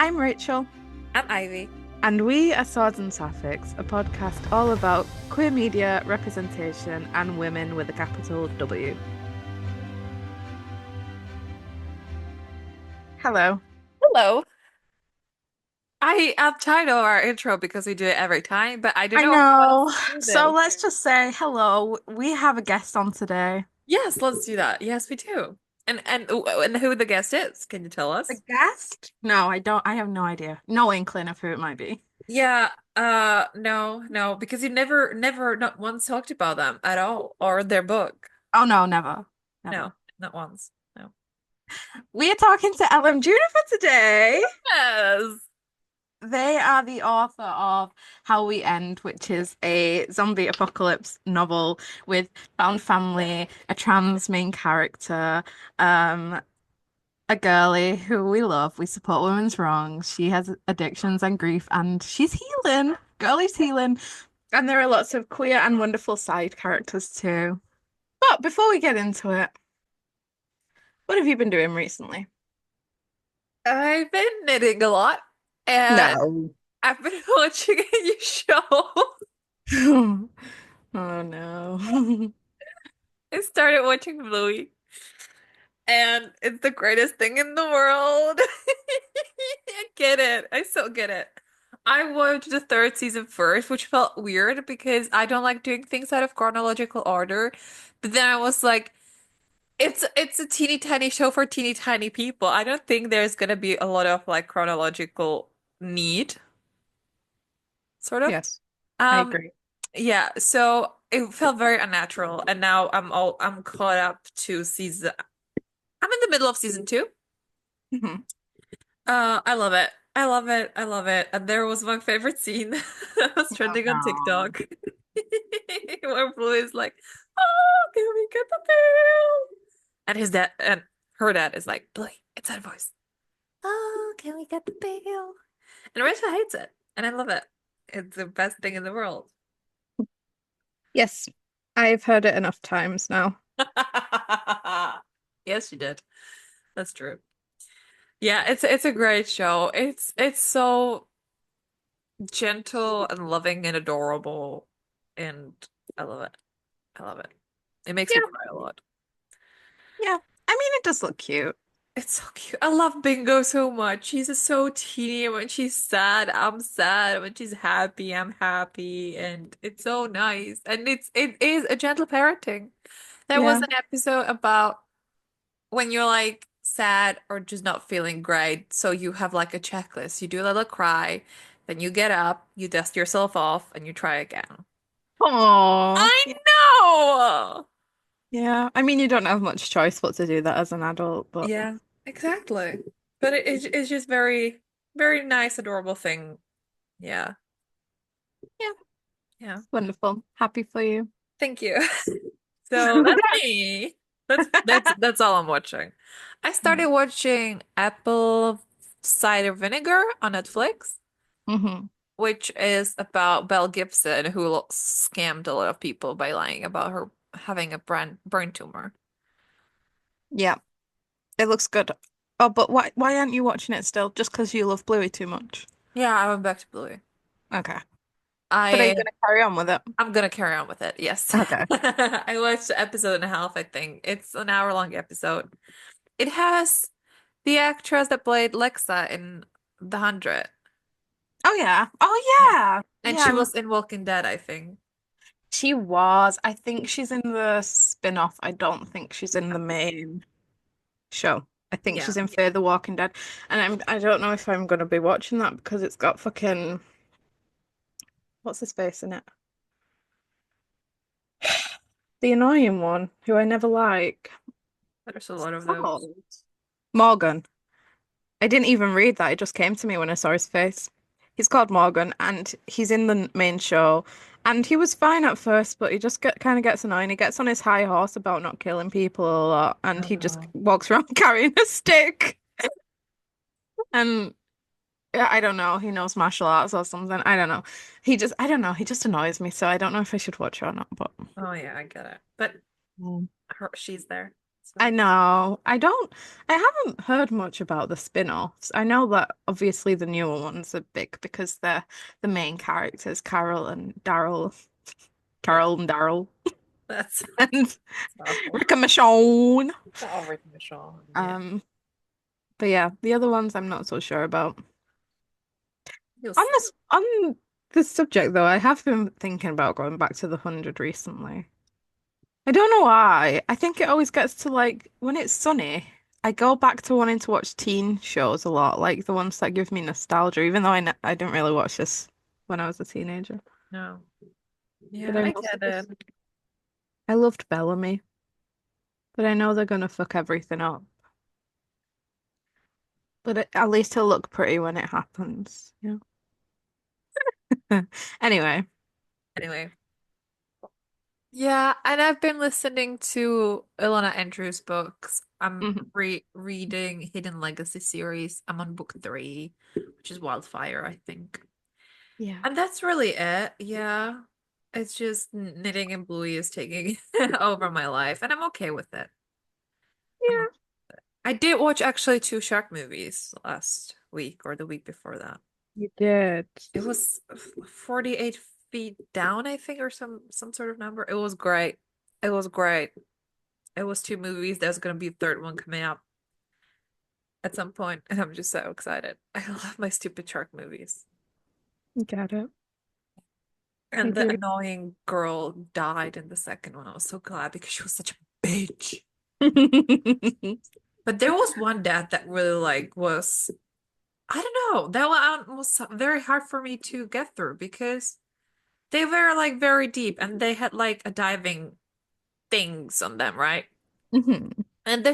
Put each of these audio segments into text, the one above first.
I'm Rachel, I'm Ivy. and we are Swords and Sapphics, a podcast all about queer media, representation, and women with a capital W. Hello. Hello. I'm tired of our intro because we do it every time, but I don't I know if you want us know. to do So this. let's just say hello. We have a guest on today. Yes, let's do that. Yes, we do. And who the guest is? Can you tell A us? guest? No, I don't. I have no idea. No inkling of who it might be. Yeah, no, because you never not once talked about them at all or their book. Oh no, never. Never. No, not once. No. We are talking to Juniper today. Yes. They are the author of How We End, which is a zombie apocalypse novel with found family, a trans main character, um, a girlie who we love. We support women's wrongs. She has addictions and grief, and she's healing. Girlie's healing. And there are lots of queer and wonderful side characters too. But before we get into it, what have you been doing recently? I've been knitting a lot and No. I've been watching a new show. Oh no. I started watching Bluey. And it's the greatest thing in the world. I get it. I so get it. I watched the third season first, which felt weird because I don't like doing things out of chronological order. But then I was like, it's a teeny tiny show for teeny tiny people. I don't think there's gonna be a lot of like chronological need, sort of. Yes, I Um, agree. yeah, so it felt very unnatural, and now I'm caught up to season. I'm in the middle of season two. Mhm. I love it. I love it. I love it. And there was my favorite scene that was Oh trending on no. TikTok where Blue is like, "Oh, can we get the bill?" And his dad and her dad is like, "Billy, it's that voice. Oh, can we get the bill?" And Rachel hates it, and I love it. It's the best thing in the world. Yes, I've heard it enough times now. Yes, she did. That's true. Yeah, it's a great show. It's so gentle and loving and adorable. And I love it. I love it. It makes me Yeah, cry a lot. yeah. I mean, it does look cute. It's so cute. I love Bingo so much. She's just so teeny. When she's sad, I'm sad. When she's happy, I'm happy. And it's so nice. And it is a gentle parenting. There was Yeah. an episode about when you're like sad or just not feeling great. So you have like a checklist. You do a little cry, then you get up, you dust yourself off, and you try again. Oh, I know. yeah. I mean, you don't have much choice but to do that as an adult, but Yeah, exactly. But it's just very nice, adorable thing. Yeah. yeah, Yeah. wonderful. Happy for you. Thank you. So that's me. That's all I'm watching. I started watching Apple Cider Vinegar on Netflix, Hmm. which is about Belle Gibson who scammed a lot of people by lying about her having a brain tumor. Yeah, it looks good. Oh, but why aren't you watching it still? Just because you love Bluey too much? Yeah, I went back to Bluey. Okay. But are you I gonna carry on with it? I'm gonna carry on with it. Yes. Okay. I watched an episode and a half, I think. It's an hour long episode. It has the actress that played Lexa in The 100. Oh yeah. Oh Yeah. yeah. And Yeah, she was in Walking Dead, I think. she was. I think she's in the spin-off. I don't think she's in the main show. I think Yeah. she's in Fear the Walking Dead. And I don't know if I'm gonna be watching that because it's got fucking what's his face in it? The annoying one who I never like. There's a What's lot of he those. called? Morgan. I didn't even read that. It just came to me when I saw his face. He's called Morgan and he's in the main show. And he was fine at first, but he just kind of gets annoying. He gets on his high horse about not killing people a lot, and he just Oh. walks around carrying a stick. And yeah, I don't know. He knows martial arts or something. I don't know. I don't know. He just annoys me. So I don't know if I should watch it or not. But Oh yeah, I get it. But Mm. she's there. I So know. I haven't heard much about the spin-offs. I know that obviously the newer ones are big because they're the main characters, yeah, Carol and Daryl, that's and awful. Rick and Michonne. Oh, Rick and Michelle. Yeah. Um, but yeah, the other ones I'm not so sure about. You'll On see. this subject though, I have been thinking about going back to the 100 recently. I don't know why. I think it always gets to like when it's sunny, I go back to wanting to watch teen shows a lot, like the ones that give me nostalgia, even though I didn't really watch this when I was a teenager. No. But Yeah, I I mostly get just it. I loved Bellamy, but I know they're gonna fuck everything up. But at least he'll look pretty when it happens. Yeah. Anyway. Anyway. Yeah, and I've been listening to Ilona Andrews' books. I'm Mhm. reading Hidden Legacy series. I'm on book three, which is Wildfire, I think. Yeah. And that's really it. Yeah. It's just knitting and Bluey is taking over my life, and I'm okay with it. I'm Yeah, I did watch actually two shark movies last week or the week before that. you did. It was 48 feet down, I think, or some sort of number. It was great. It was great. It was two movies. There's gonna be a third one coming up at some point, and I'm just so excited. I love my stupid shark movies. Got it. I And the do. annoying girl died in the second one. I was so glad because she was such a bitch. But there was one death that really like was I don't know. That one was very hard for me to get through because they were like very deep and they had like a diving things on them, right? Mhm. And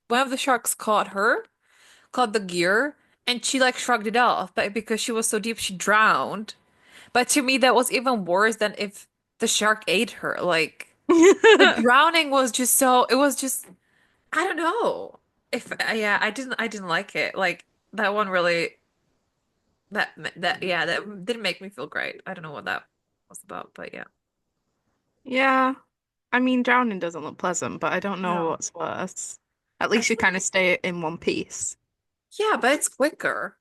one of the sharks caught the gear, and she like shrugged it off, but because she was so deep, she drowned. But to me, that was even worse than if the shark ate her. Like the drowning was just it was just, I don't know. If yeah, I didn't like it. Like that one really. Yeah, that didn't make me feel great. I don't know what that was about, but yeah. Yeah. I mean, drowning doesn't look pleasant, but I don't know No. what's worse. At I least you think kind of stay in one piece. yeah, but it's quicker.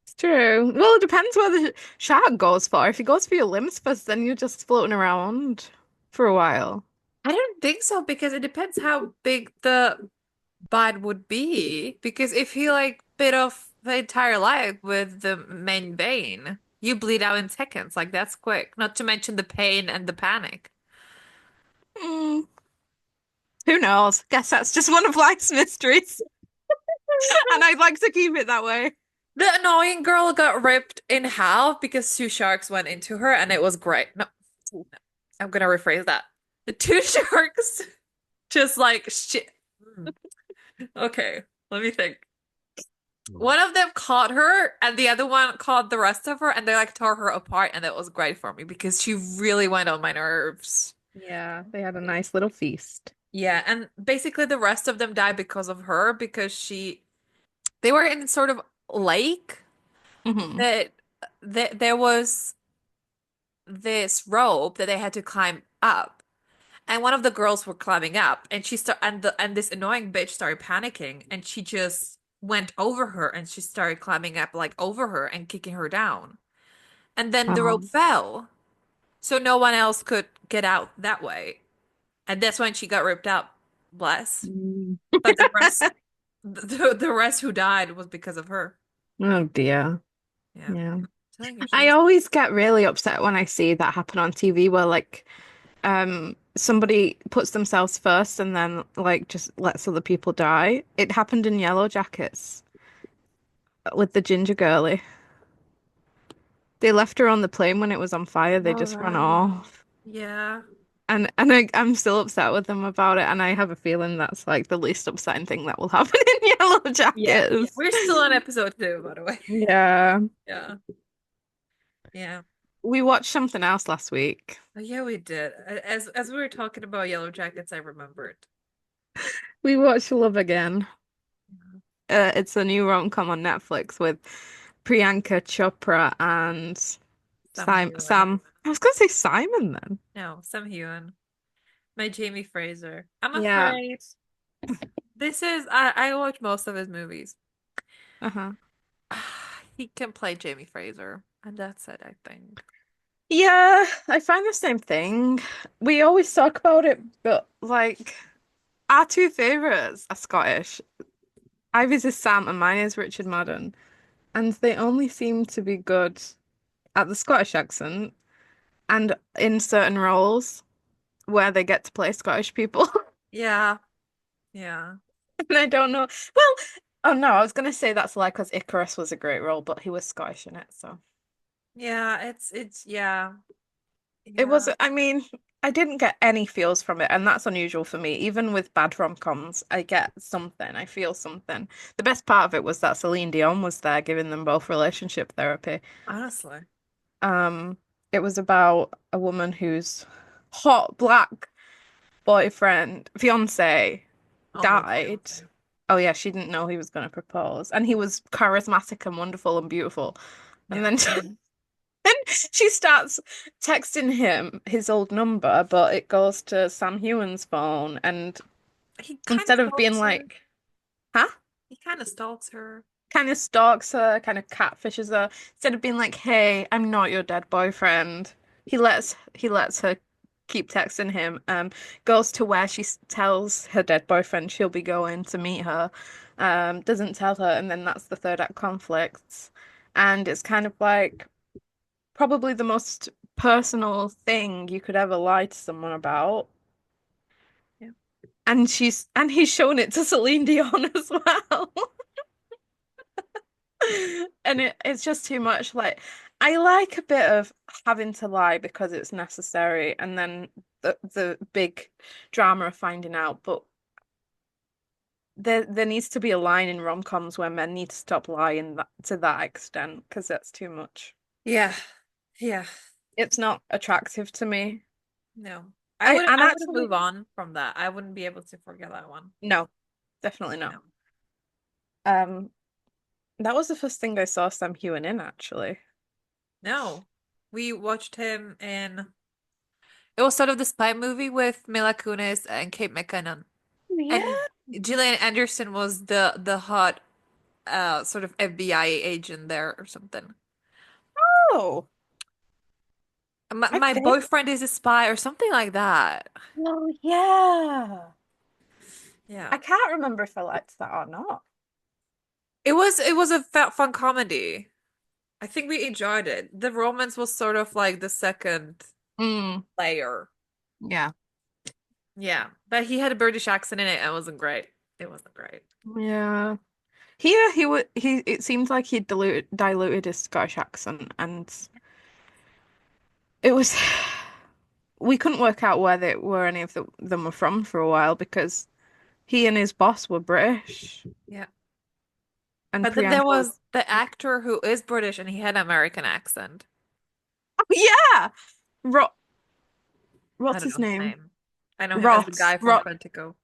It's true. Well, it depends where the shark goes for. If he goes for your limbs first, then you're just floating around for a while. I don't think so because it depends how big the bite would be. Because if he like bit off the entire leg with the main vein, you bleed out in seconds. Like that's quick. Not to mention the pain and the panic. Mm, who knows? Guess that's just one of life's mysteries, and I'd like to keep it that way. The annoying girl got ripped in half because two sharks went into her, and it was great. No, I'm gonna rephrase that. The two sharks just like shit. Okay, let me think. One of them caught her, and the other one caught the rest of her, and they like tore her apart, and that was great for me because she really went on my nerves. Yeah, they had a nice little feast. Yeah, and basically the rest of them died because of her because they were in sort of lake Hmm. that there was this rope that they had to climb up. And one of the girls were climbing up, and and this annoying bitch started panicking, and she just went over her, and she started climbing up like over her and kicking her down. And then the rope Um, fell, so no one else could get out that way. And that's when she got ripped up, bless. mm. But the rest who died was because of her. Oh dear. Yeah, Yeah. telling you I she's always get really upset when I see that happen on TV where like somebody puts themselves first and then like just lets other people die. It happened in Yellow Jackets with the ginger girlie. They left her on the plane when it was on fire. They all just ran right. off. Yeah. I'm still upset with them about it, and I have a feeling that's like the least upsetting thing that will happen in Yellow Yeah, yeah. Jackets. We're still on episode two, by the way. Yeah. Yeah. Yeah. We watched something else last week. Oh, yeah, we did. As we were talking about Yellow Jackets, I remembered. We watched Love Again. Yeah. It's a new rom-com on Netflix with Priyanka Chopra and Sam Heughan. Sam. I was gonna say Simon then. No, Sam Heughan. My Jamie Fraser. I'm Yeah. afraid I watch most of his movies. Uh-huh. He can play Jamie Fraser, and that's it, I think. Yeah, I find the same thing. We always talk about it, but like our two favorites are Scottish. Ivy's is Sam and mine is Richard Madden. And they only seem to be good at the Scottish accent and in certain roles where they get to play Scottish people. Yeah, yeah. And I don't know. Well, oh no, I was gonna say that's like because Icarus was a great role, but he was Scottish in it, so Yeah, it's yeah. it was. Yeah. I mean, I didn't get any feels from it, and that's unusual for me. Even with bad rom-coms, I get something. I feel something. The best part of it was that Celine Dion was there giving them both relationship therapy. Honestly. Um, it was about a woman whose hot black boyfriend, fiance, Almost died. fiance. Oh yeah, she didn't know he was going to propose, and he was charismatic and wonderful and beautiful. And Yeah. then then she starts texting him his old number, but it goes to Sam Hewen's phone, and He kind of instead of being stalks her. like, huh? He kind of stalks her. Kind of stalks her, kind of catfishes her. Instead of being like, "Hey, I'm not your dead boyfriend," he lets her keep texting him. Goes to where tells her dead boyfriend she'll be going to meet her. Doesn't tell her, and then that's the third act conflicts. And it's kind of like probably the most personal thing you could ever lie to someone about. Yeah. And he's shown it to Celine Dion as well. And it's just too much. Like, I like a bit of having to lie because it's necessary, and then the big drama of finding out. But there needs to be a line in rom-coms where men need to stop lying to that extent because that's too much. Yeah. Yeah. It's not attractive to me. No. I and I wouldn't move actually on from that. I wouldn't be able to forget that one. no, definitely not. No. Um, that was the first thing I saw Sam Heughan in actually. No. We watched him in it was sort of the spy movie with Mila Kunis and Kate McKinnon. And Yeah. Gillian Anderson was the hot sort of FBI agent there or something. Oh, I My think. boyfriend is a spy or something like that. Oh, yeah. Yeah. I can't remember if I liked that or not. It was a fun comedy. I think we enjoyed it. The romance was sort of like the second Mm, layer. yeah. Yeah. But he had a British accent in it and it wasn't great. It wasn't great. Yeah. Here he would he it seemed like he diluted his Scottish accent and it was we couldn't work out where any of them were from for a while because he and his boss were British Yeah. and But then there Priyanka was was the actor who is British and he had an American accent. Oh yeah. Ro I what's don't his know his name? name. I know him as the Ross. guy from Quantico.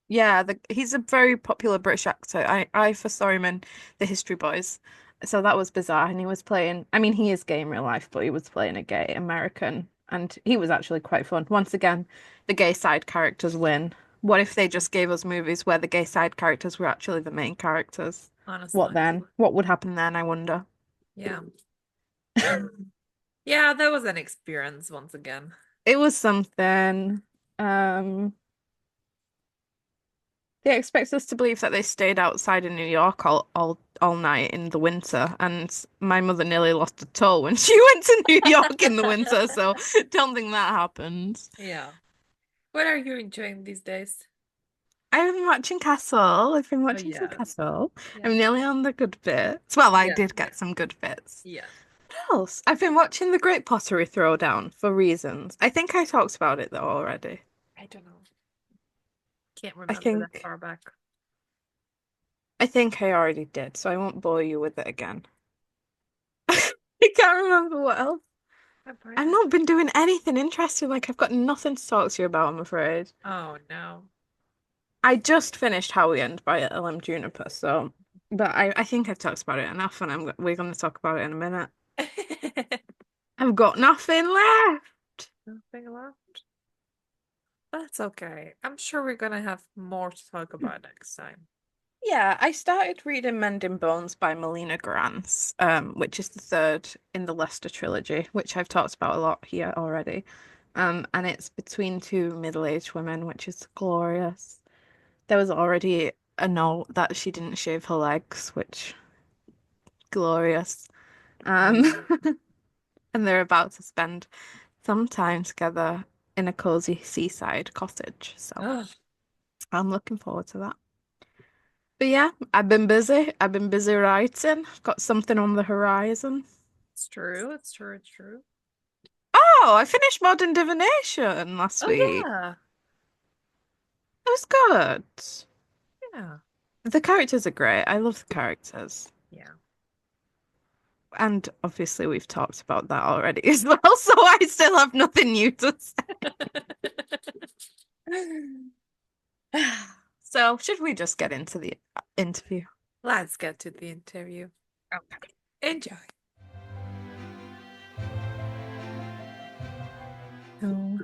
Yeah, he's a very popular British actor. I first saw him in The History Boys, so that was bizarre. And he was playing. I mean, he is gay in real life, but he was playing a gay American, and he was actually quite fun. Once again, the gay side characters win. What if they just gave us movies where the gay side characters were actually the main characters? What Honestly. then? What would happen then, I wonder. Yeah. Yeah, that was an experience once again. It was something. Um, They expect us to believe that they stayed outside in New York all night in the winter, and my mother nearly lost a toe when she went to New York in the winter, so don't think that happened. Yeah. What are you enjoying these days? I've been watching Castle. I've been Oh watching some yeah. Castle. Yeah. I'm nearly on the good bits. Well, I Yeah. did get some good bits. Yeah. What else? I've been watching The Great Pottery Throwdown for reasons. I think I talked about it though already. I don't know. Can't I remember that think far back. I think I already did, so I won't bore you with it again. I can't remember what else. My brain I've is. not been doing anything interesting. Like, I've got nothing to talk to you about, I'm afraid. Oh no. I just finished How We End by Juniper, so, but I think I've talked about it enough, and we're going to talk about it in a minute. I've got nothing left. Nothing left. That's okay. I'm sure we're gonna have more to talk about next time. Yeah, I started reading Mending Bones by Melina Grants, which is the third in the Lester trilogy, which I've talked about a lot here already. And it's between two middle-aged women, which is glorious. There was already a note that she didn't shave her legs, which glorious. Um, Mm. and they're about to spend some time together in a cozy seaside cottage. So Ugh, I'm looking forward to that. But yeah, I've been busy. I've been busy writing. I've got something on the horizon. it's true. It's true. It's true. Oh, I finished Modern Divination last Oh week. yeah. It was good. Yeah. The characters are great. I love the characters. Yeah. And obviously, we've talked about that already as well, so I still have nothing new to say. So, should we just get into the interview? Let's get to the interview. Okay. Enjoy. Oh.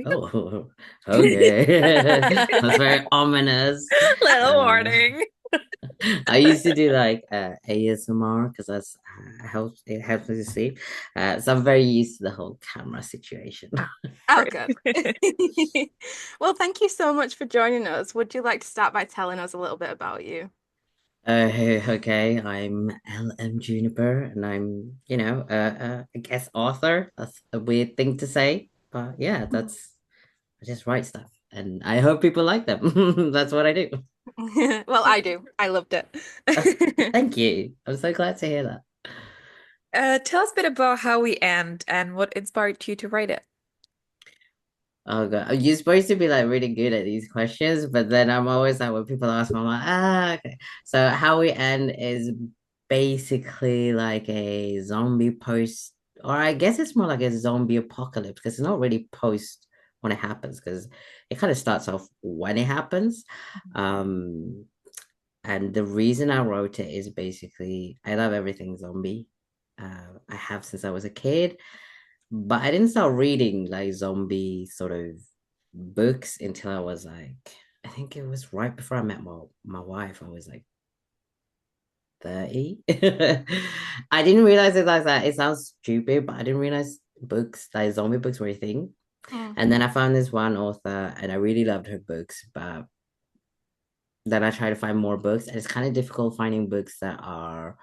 Oh, okay. That's very ominous. Little Uh, warning. I used to do like ASMR because that's it helps me to sleep. So I'm very used to the whole camera situation. Oh, Great. good. Well, thank you so much for joining us. Would you like to start by telling us a little bit about you? Okay, I'm LM Juniper, and I'm, I guess author. That's a weird thing to say, but yeah, I just write stuff, and I hope people like them. That's what I do. Well, I do. I loved Uh, it. Thank you. I'm so glad to hear that. Tell us a bit about how we end and what inspired you to write it. Oh God, you're supposed to be like really good at these questions, but then I'm always like when people ask me, I'm like, okay. So how we end is basically like a zombie post, or I guess it's more like a zombie apocalypse because it's not really post when it happens, because it kind of starts off when it happens. Um, and the reason I wrote it is basically I love everything zombie. I have since I was a kid, but I didn't start reading like zombie sort of books until I was like, I think it was right before I met my wife. I was like 30. I didn't realize it like that. It sounds stupid, but I didn't realize books like zombie books were a thing. Mm, And then I found this one author and I really loved her books, but then I tried to find more books, and it's kind of difficult finding books that are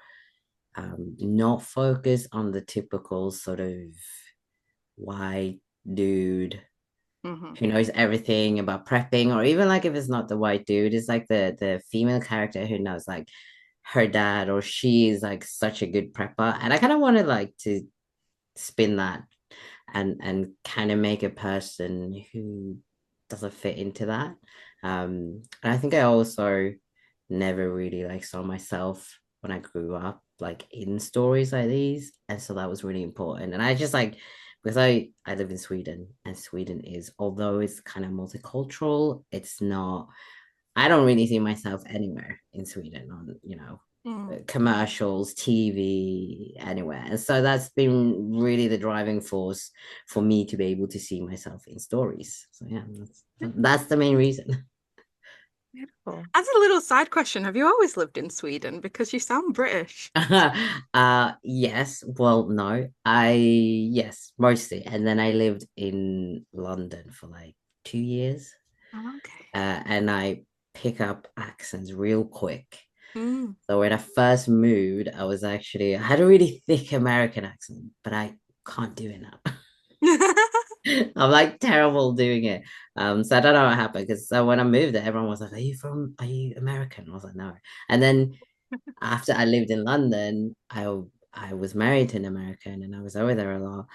not focused on the typical sort of white dude mhm, who knows everything about prepping, or even like if it's not the white dude, it's like the female character who knows like her dad or she is like such a good prepper. And I kind of wanted like to spin that and kind of make a person who doesn't fit into that. And I think I also never really like saw myself when I grew up like in stories like these, and so that was really important. And I just like because I live in Sweden, and Sweden is, although it's kind of multicultural, it's not. I don't really see myself anywhere in Sweden on, mm. commercials, TV, anywhere. And so that's been really the driving force for me to be able to see myself in stories. So yeah, that's the main reason. Beautiful. As a little side question, have you always lived in Sweden? Because you sound British. Yes, well, no, yes, mostly. And then I lived in London for like 2 years. Okay. And I pick up accents real quick. Mm. So when I first moved, I had a really thick American accent, but I can't do it now. I'm like terrible doing it. So I don't know what happened, because so when I moved there, everyone was like, are you American? I was like, no. And then after I lived in London, I was married to an American and I was over there a lot.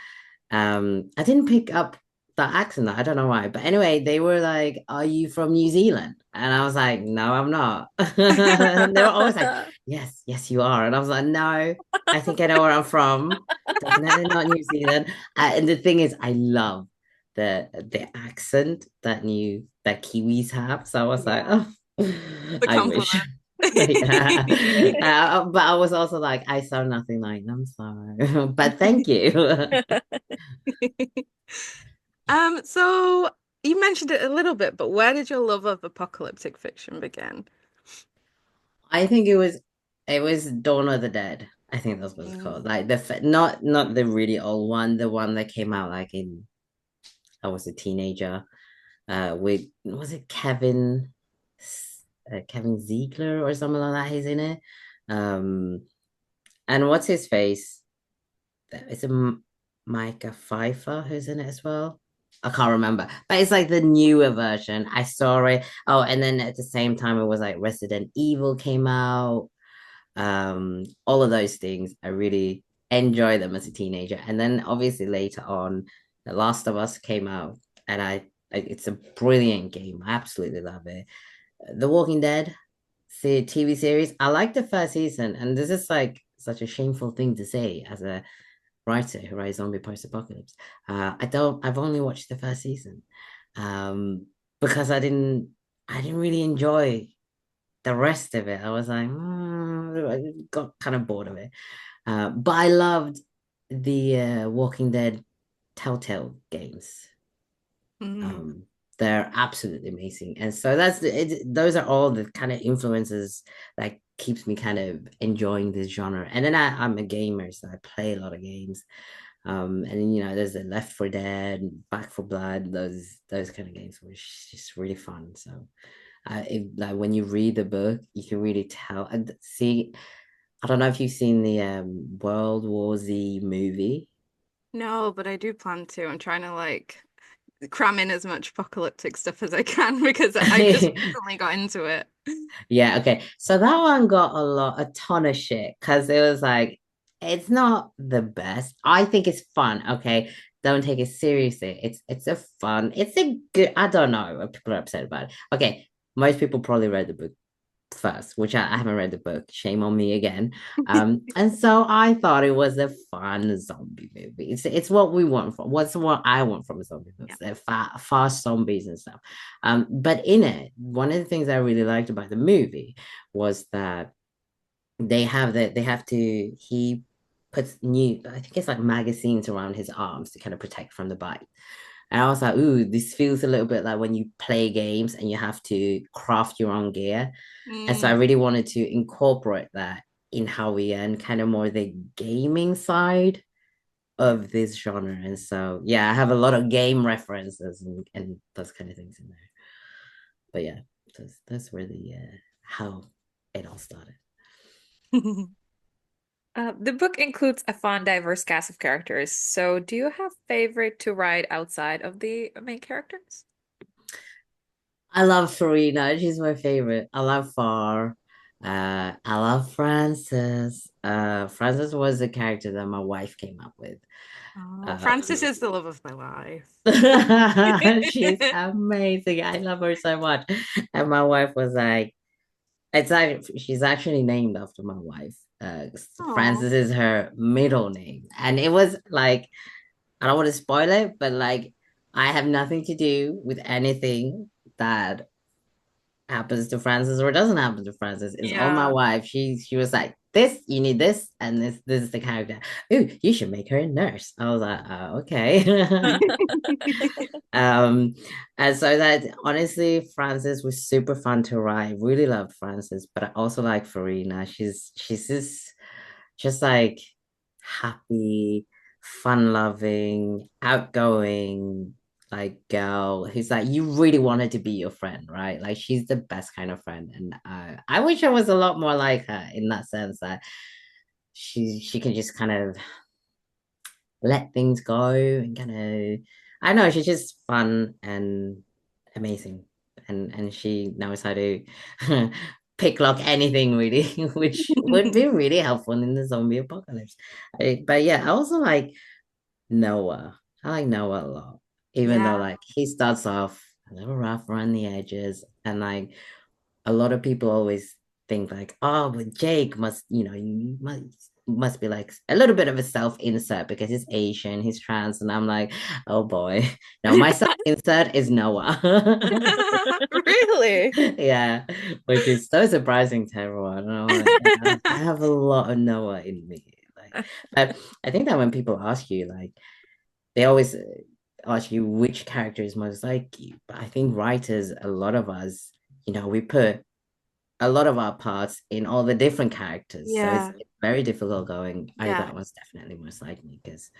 I didn't pick up that accent. I don't know why, but anyway, they were like, "Are you from New Zealand?" And I was like, "No, I'm not." And they were always like, "Yes, yes, you are." And I was like, "No, I think I know where I'm from. Definitely not New Zealand." And the thing is, I love the accent that Kiwis have. So I was like, Yeah, "Oh, the I wish." compliment. Yeah. But I was also like, I sound nothing like them, so but thank you. So you mentioned it a little bit, but where did your love of apocalyptic fiction begin? I think it was Dawn of the Dead. I think that's what it's called. Mm. Like not the really old one, the one that came out like in I was a teenager. With was it Kevin Ziegler or something like that? He's in it. Um, and what's his face? It's Micah Pfeiffer who's in it as well. I can't remember, but it's like the newer version. I saw it. Oh, and then at the same time, it was like Resident Evil came out. All of those things. I really enjoy them as a teenager, and then obviously later on, The Last of Us came out, and it's a brilliant game. I absolutely love it. The Walking Dead, TV series. I like the first season, and this is like such a shameful thing to say as a writer who writes zombie post-apocalypse. I've only watched the first season, um, because I didn't really enjoy the rest of it. I was like, I got kind of bored of it. But I loved the Walking Dead Telltale games. Mm. Um, they're absolutely amazing, and so those are all the kind of influences that keeps me kind of enjoying this genre. And then I'm a gamer, so I play a lot of games. And then, there's the Left 4 Dead, Back 4 Blood, those kind of games were just really fun. So, like when you read the book, you can really tell and see. I don't know if you've seen the World War Z movie. No, but I do plan to. I'm trying to like cram in as much apocalyptic stuff as I can because I just recently got into it. Yeah, okay. So that one got a ton of shit because it was like, it's not the best. I think it's fun, okay? Don't take it seriously. It's a fun, it's a good, I don't know what people are upset about it. Okay, most people probably read the book first, which I haven't read the book. Shame on me again. And so I thought it was a fun zombie movie. It's what we want from what's what I want from a zombie movie. Yeah. They're fast zombies and stuff. But in it, one of the things I really liked about the movie was that he puts new, I think it's like magazines around his arms to kind of protect from the bite. And I was like, ooh, this feels a little bit like when you play games and you have to craft your own gear. And so I Mm. really wanted to incorporate that in how we end kind of more the gaming side Yeah. of this genre. And so, yeah, I have a lot of game references and those kind of things in there. But yeah, that's really how it all started. The book includes a fun, diverse cast of characters. So, do you have favorite to write outside of the main characters? I love Farina. She's my favorite. I love Far. I love Frances. Frances was a character that my wife came up with. Oh, Francis Um, is the love of my life. she's amazing. I love her so much. And my wife was like, she's actually named after my wife. Oh, Frances is her middle name. And it was like, I don't want to spoil it, but like, I have nothing to do with anything that happens to Francis or doesn't happen to Francis. It's all my yeah. wife. She was like, this, you need this, and this is the character. Ooh, you should make her a nurse. I was like, okay. um, and so that honestly, Frances was super fun to write. Really loved Frances, but I also like Farina. She's just like happy, fun loving, outgoing, like girl who's like you really wanted to be your friend, right? Like she's the best kind of friend, and I wish I was a lot more like her in that sense that she can just kind of let things go and kind of I don't know, she's just fun and amazing, and she knows how to pick lock anything really, which would be really helpful in the zombie apocalypse. But yeah, I also like Noah. I like Noah a lot, even though Yeah. like he starts off a little rough around the edges, and like a lot of people always think like, oh, but Jake must, you must be like a little bit of a self-insert because he's Asian, he's trans, and I'm like, oh boy, no, my self-insert is Noah. Really? Yeah, which is so surprising to everyone. And I'm like, yeah, I have a lot of Noah in me. Like, but I think that when people ask you, like, they always actually which character is most like you. But I think writers, a lot of us, we put a lot of our parts in all the different characters. So Yeah. it's very difficult going, oh, Yeah. that one's definitely most like me because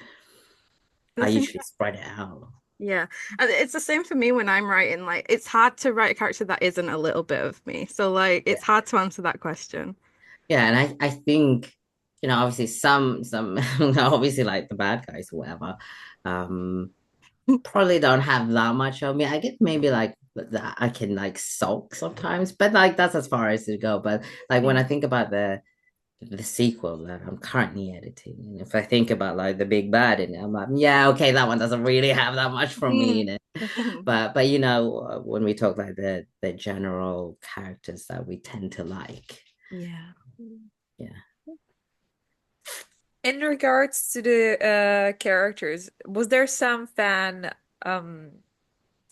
The I thing, usually spread it out. yeah. And it's the same for me when I'm writing. Like, it's hard to write a character that isn't a little bit of me. So, like, Yeah. it's hard to answer that question. Yeah, and I think, obviously some obviously like the bad guys or whatever, um, probably don't have that much of me. I get maybe like that I can like sulk sometimes, but like that's as far as it go. But like when Yeah. I think about the sequel that I'm currently editing, and if I think about like the big bad in it, I'm like, yeah, okay, that one doesn't really have that much from me Mm. in it. But when we talk like the general characters that we tend to like, Yeah. yeah. In regards to the characters, was there some fan um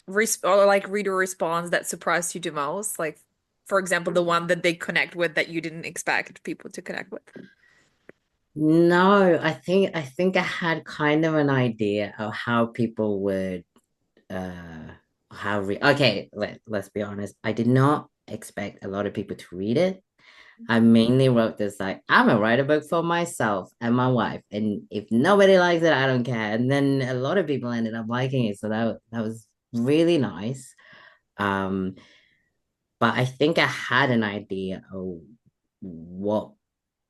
res or like reader response that surprised you the most? Like, for example, the one that they connect with that you didn't expect people to connect with. No, I think I had kind of an idea of how people would uh okay, let's be honest. I did not expect a lot of people to read it. I mainly wrote this like I'm gonna write a book for myself and my wife, and if nobody likes it, I don't care. And then a lot of people ended up liking it, so that was really nice. Um, but I think I had an idea of what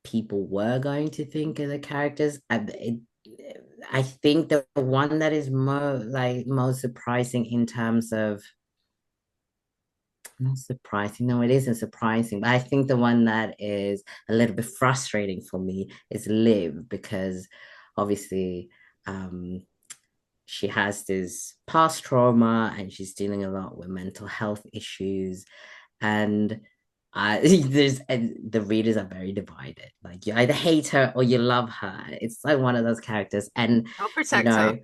people were going to think of the characters. I think the one that is most surprising in terms of not surprising, no, it isn't surprising, but I think the one that is a little bit frustrating for me is Liv because obviously um she has this past trauma and she's dealing a lot with mental health issues and there's and the readers are very divided. Like you either hate her or you love her. It's like one of those characters, and I'll you protect her. know,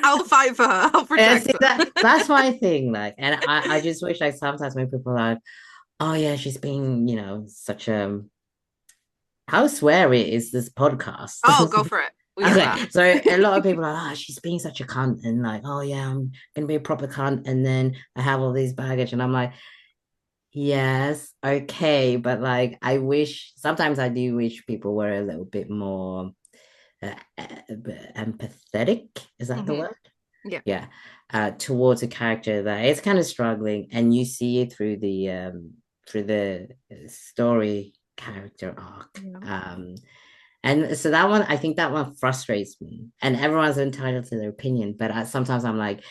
I'll fight for her. I'll see, protect her. that's my thing. Like, and I just wish like sometimes when people are like, oh yeah, she's being such a how sweary is this podcast? Oh, go for it. We get that. Okay, so a lot of people are like, oh, she's being such a cunt, and like, oh yeah, I'm gonna be a proper cunt, and then I have all these baggage, and I'm like, yes, okay, but like I wish sometimes I do wish people were a little bit more empathetic. Is that the Hmm. word? Yeah. Yeah, towards a character that is kind of struggling, and you see it through the story character arc. Yeah. And so that one, I think that one frustrates me, and everyone's entitled to their opinion, but sometimes I'm like,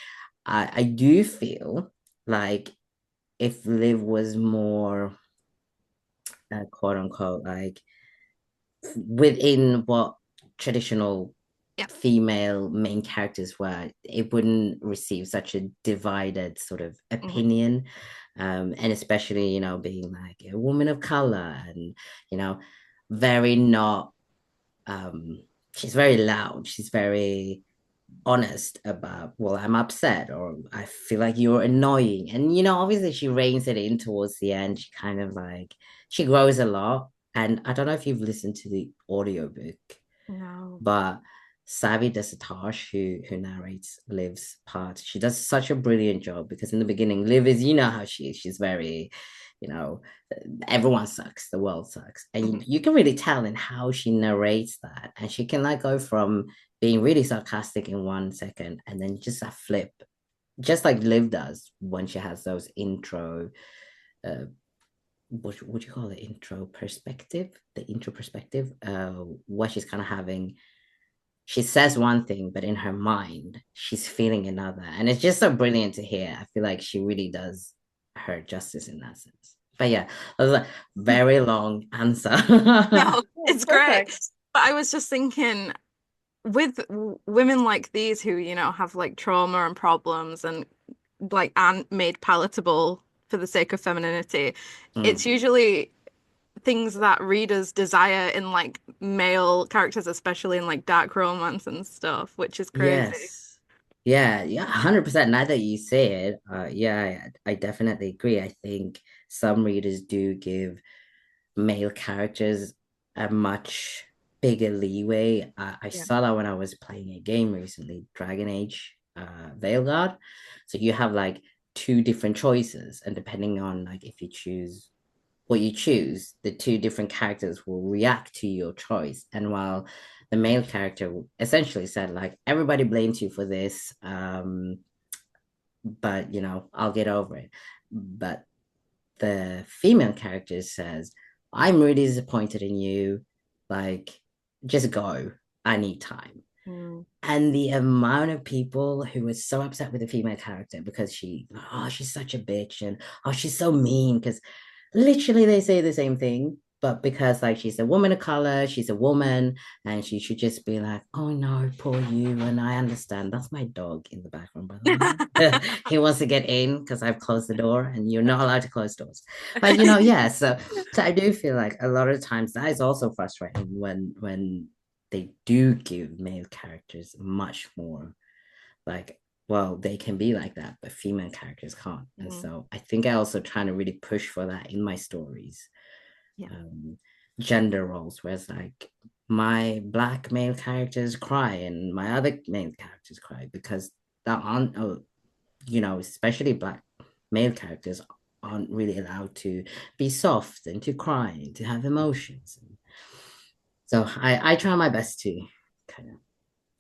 I do feel like if Liv was more quote unquote like within what traditional Yeah. female main characters were, it wouldn't receive such a divided sort of Hmm. opinion. And especially, being like a woman of color and, you know, very not she's very loud. She's very honest about, well, I'm upset or I feel like you're annoying. And obviously she reins it in towards the end. She kind of like she grows a lot. And I don't know if you've listened to the audiobook, No. but Savi Desatash, who narrates Liv's part, she does such a brilliant job because in the beginning, Liv is, how she is. She's very, you know, everyone sucks, the world sucks. And Hmm. you can really tell in how she narrates that. And she can like go from being really sarcastic in 1 second and then just a flip, just like Liv does when she has those intro uh what would you call it, intro perspective, what she's kind of having. She says one thing, but in her mind, she's feeling another. And it's just so brilliant to hear. I feel like she really does her justice in that sense. But yeah, that was a very long answer. No, Oh, it's great. perfect. But I was just thinking with women like these who, have like trauma and problems and like aren't made palatable for the sake of femininity, it's Mm. usually things that readers desire in like male characters, especially in like dark romance and stuff, which is crazy. Yes. Yeah, yeah, 100%. Now that you say it, yeah, I definitely agree. I think some readers do give male characters a much bigger leeway. I Yeah. saw that when I was playing a game recently, Dragon Age. Veil Guard. So you have like two different choices, and depending on like if you choose what you choose, the two different characters will react to your choice. And while the male character essentially said like everybody blames you for this, but I'll get over it. But the female character says, I'm really disappointed in you. Like, just go. I need time. Mm. And the amount of people who were so upset with the female character because she's such a bitch, and oh, she's so mean, because literally they say the same thing, but because like she's a woman of color, she's a woman, and she should just be like, oh no, poor you. And I understand. That's my dog in the background, by the way. He wants to get in because I've closed the door, and you're not allowed to close doors. But yeah, so I do feel like a lot of times that is also frustrating when they do give male characters much more like, well, they can be like that, but female characters can't. And Mm. so I think I also trying to really push for that in my stories. Yeah. Gender roles, whereas like my black male characters cry and my other male characters cry because that aren't, especially black male characters aren't really allowed to be soft and to cry and to have emotions. So I try my best to kind of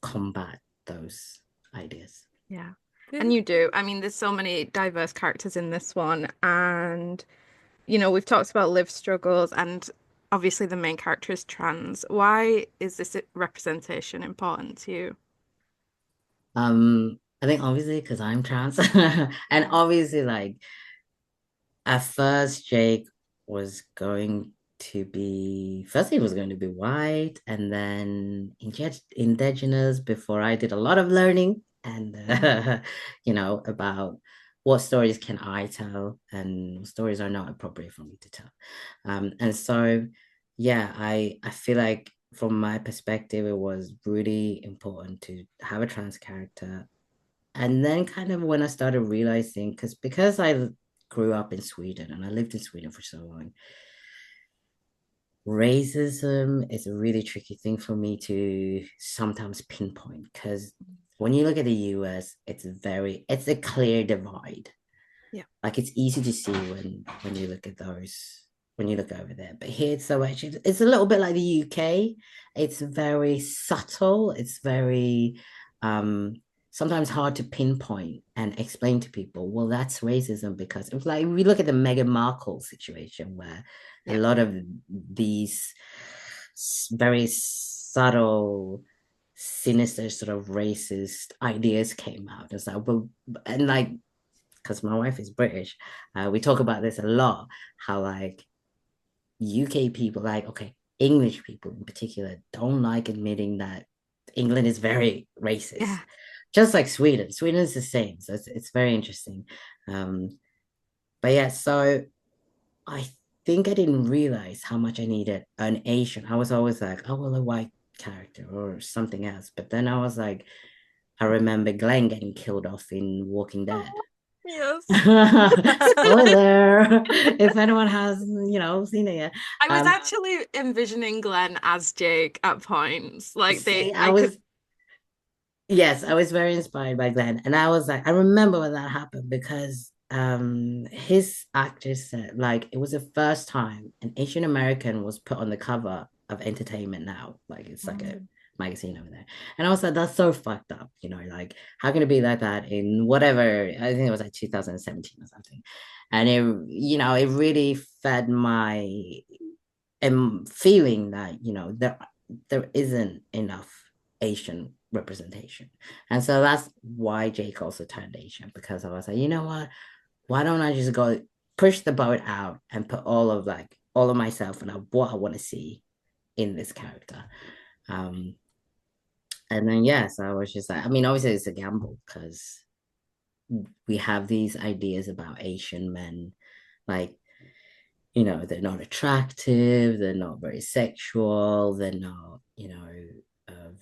combat those ideas. Yeah. And you do. I mean, there's so many diverse characters in this one. And, we've talked about live struggles, and obviously the main character is trans. Why is this representation important to you? I think obviously because I'm trans, and obviously like at first Jake was going to be firstly he was going to be white and then indigenous before I did a lot of learning and Mm. about what stories can I tell and stories are not appropriate for me to tell. And so yeah, I feel like from my perspective it was really important to have a trans character. And then kind of when I started realizing, because I grew up in Sweden and I lived in Sweden for so long, racism is a really tricky thing for me to sometimes pinpoint because when you look at the US, it's a clear divide. Yeah. Like it's easy to see when you look at those when you look over there. But here it's so actually it's a little bit like the UK. It's very subtle. It's very um sometimes hard to pinpoint and explain to people, well, that's racism because it was like we look at the Meghan Markle situation where a Yeah. lot of these very subtle sinister sort of racist ideas came out. It's like, well, and like because my wife is British, we talk about this a lot. How like UK people, like okay, English people in particular, don't like admitting that England is very racist, Yeah. just like Sweden. Sweden is the same, so it's very interesting. Um, but yeah, so I think I didn't realize how much I needed an Asian. I was always like, oh well, a white character or something else. But then I was like, I remember Glenn getting killed off in Walking Dead. Oh, yes. Spoiler, if anyone has, seen it yet. I was Um, actually envisioning Glenn as Jake at points. Like see, I could, yes, I was very inspired by Glenn. And I was like, I remember when that happened because his actress said like it was the first time an Asian American was put on the cover of Entertainment Now. Like it's like a Mm. magazine over there. And I was like, that's so fucked up, like how can it be like that in whatever, I think it was like 2017 or something. And it really fed my feeling that, there isn't enough Asian representation. And so that's why Jake also turned Asian, because I was like, you know what? Why don't I just go push the boat out and put all of myself and what I want to see in this character. Um, and then yes, I was just like, I mean, obviously it's a gamble because we have these ideas about Asian men, like, they're not attractive, they're not very sexual, they're not,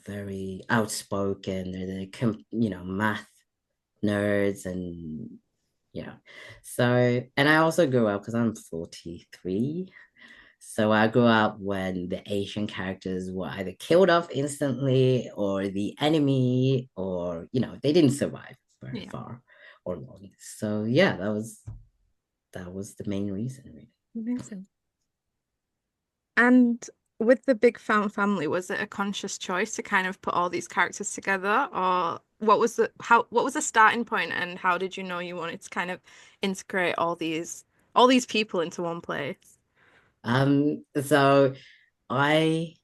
very outspoken, math nerds and you know. So, and I also grew up because I'm 43. So I grew up when the Asian characters were either killed off instantly or the enemy, or they didn't survive very Yeah. far or long. So yeah, that was the main reason, really. Amazing. And with the big family, was it a conscious choice to kind of put all these characters together, or what was the starting point, and how did you know you wanted to kind of integrate all these people into one place? So I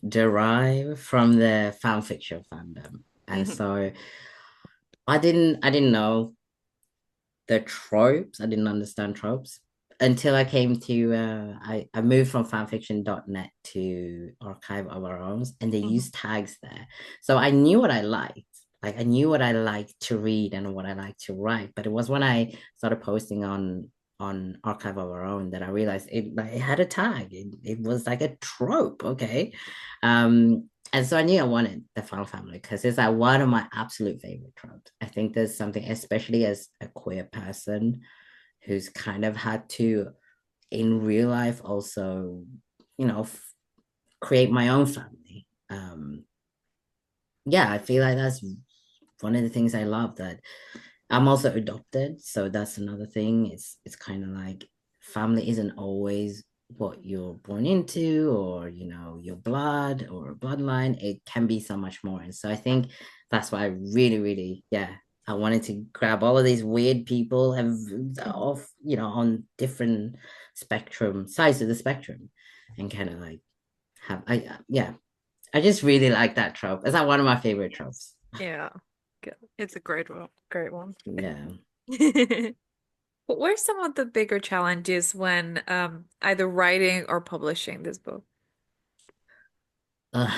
derive from the fan fiction fandom, and Hmm. so I didn't know the tropes. I didn't understand tropes until I came to I moved from fanfiction.net to Archive of Our Own, and they Hmm. use tags there. So I knew what I liked. Like I knew what I liked to read and what I liked to write. But it was when I started posting on Archive of Our Own that I realized it had a tag. It was like a trope, okay. And so I knew I wanted the found family because it's like one of my absolute favorite tropes. I think there's something, especially as a queer person, who's kind of had to, in real life, also, create my own family. Yeah, I feel like that's one of the things I love. That I'm also adopted, so that's another thing. It's kind of like family isn't always what you're born into, or your blood or bloodline. It can be so much more, and so I think that's why I really, really, yeah, I wanted to grab all of these weird people and off, on different spectrum sides of the spectrum, and kind of like have yeah, I just really like that trope. It's like one of my favorite tropes. Yeah. Good. It's a great one. Great one. Yeah. What were some of the bigger challenges when either writing or publishing this book? uh,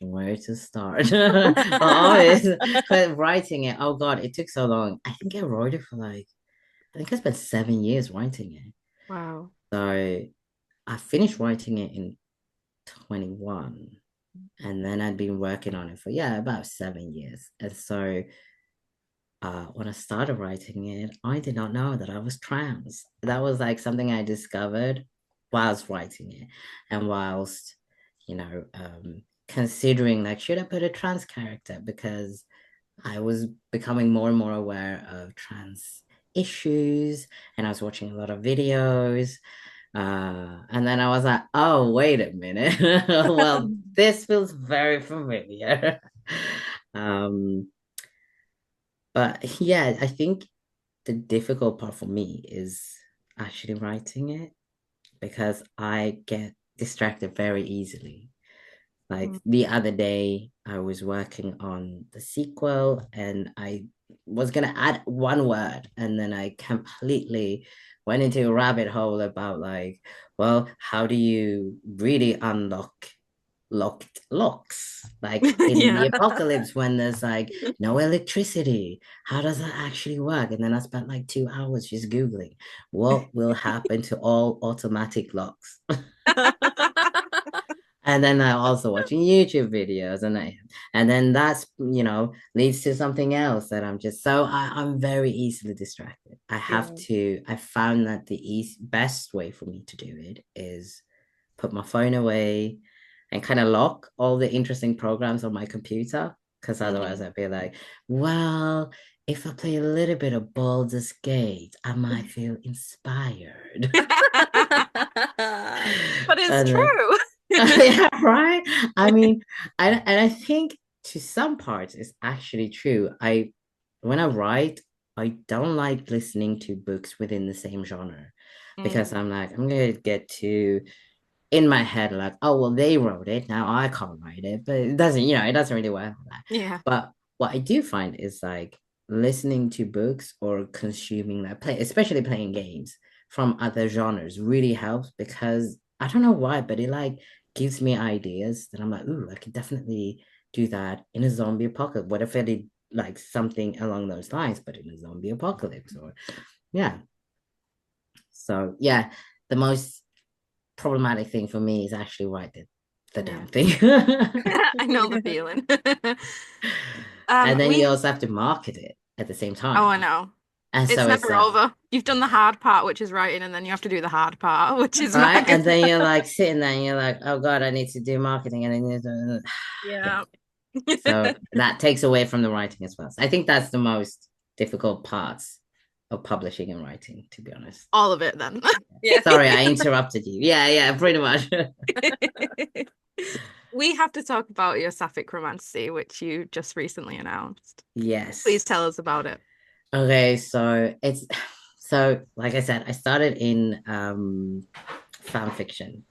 where to start? Well, obviously, but writing it, oh God, it took so long. I think I wrote it for like, I think I spent 7 years writing it. Wow. So I finished writing it in 21, and then I'd been working on it for, yeah, about 7 years. And so when I started writing it, I did not know that I was trans. That was like something I discovered whilst writing it, and whilst, considering like, should I put a trans character? Because I was becoming more and more aware of trans issues, and I was watching a lot of videos. And then I was like, oh, wait a minute. Well, this feels very familiar. um, but yeah, I think the difficult part for me is actually writing it, because I get distracted very easily. Like Mm. the other day, I was working on the sequel, and I was gonna add one word, and then I completely went into a rabbit hole about like, well, how do you really unlock locked locks? Like in Yeah. the apocalypse when there's like no electricity, how does that actually work? And then I spent like 2 hours just Googling what will happen to all automatic locks. And then I also watching YouTube videos, and then that's leads to something else that I'm very easily distracted. Yeah. I found that the best way for me to do it is put my phone away and kind of lock all the interesting programs on my computer, because otherwise Hmm. I'd be like, well, if I play a little bit of Baldur's Gate, I might feel inspired. But it's And true. yeah, right. I mean, and I think to some parts it's actually true. When I write, I don't like listening to books within the same genre, because Mm. I'm like, I'm gonna get to in my head like, oh well, they wrote it, now I can't write it, but it doesn't really work like that. Yeah. But what I do find is like listening to books or consuming that play, especially playing games from other genres, really helps, because I don't know why, but it like gives me ideas that I'm like, ooh, I could definitely do that in a zombie apocalypse. What if I did like something along those lines, but in a zombie apocalypse? Or yeah. So yeah, the most problematic thing for me is actually write the damn Yeah. thing. I know the feeling. And then you We also have to market it at the same Oh, I time. know. And It's so it's never over. You've done the hard part, which is writing, and then you have to do the hard part, which is right. writing. And then you're like sitting there and you're like, oh God, I need to do marketing and I need to yeah. Yeah. So that takes away from the writing as well. So I think that's the most difficult parts of publishing and writing, to be honest. All of it then. Yeah. Sorry, I interrupted you. Yeah, yeah, pretty much. We have to talk about your sapphic romantasy, which you just recently announced. Please Yes. tell us about it. Okay, so it's so like I said, I started in fan fiction,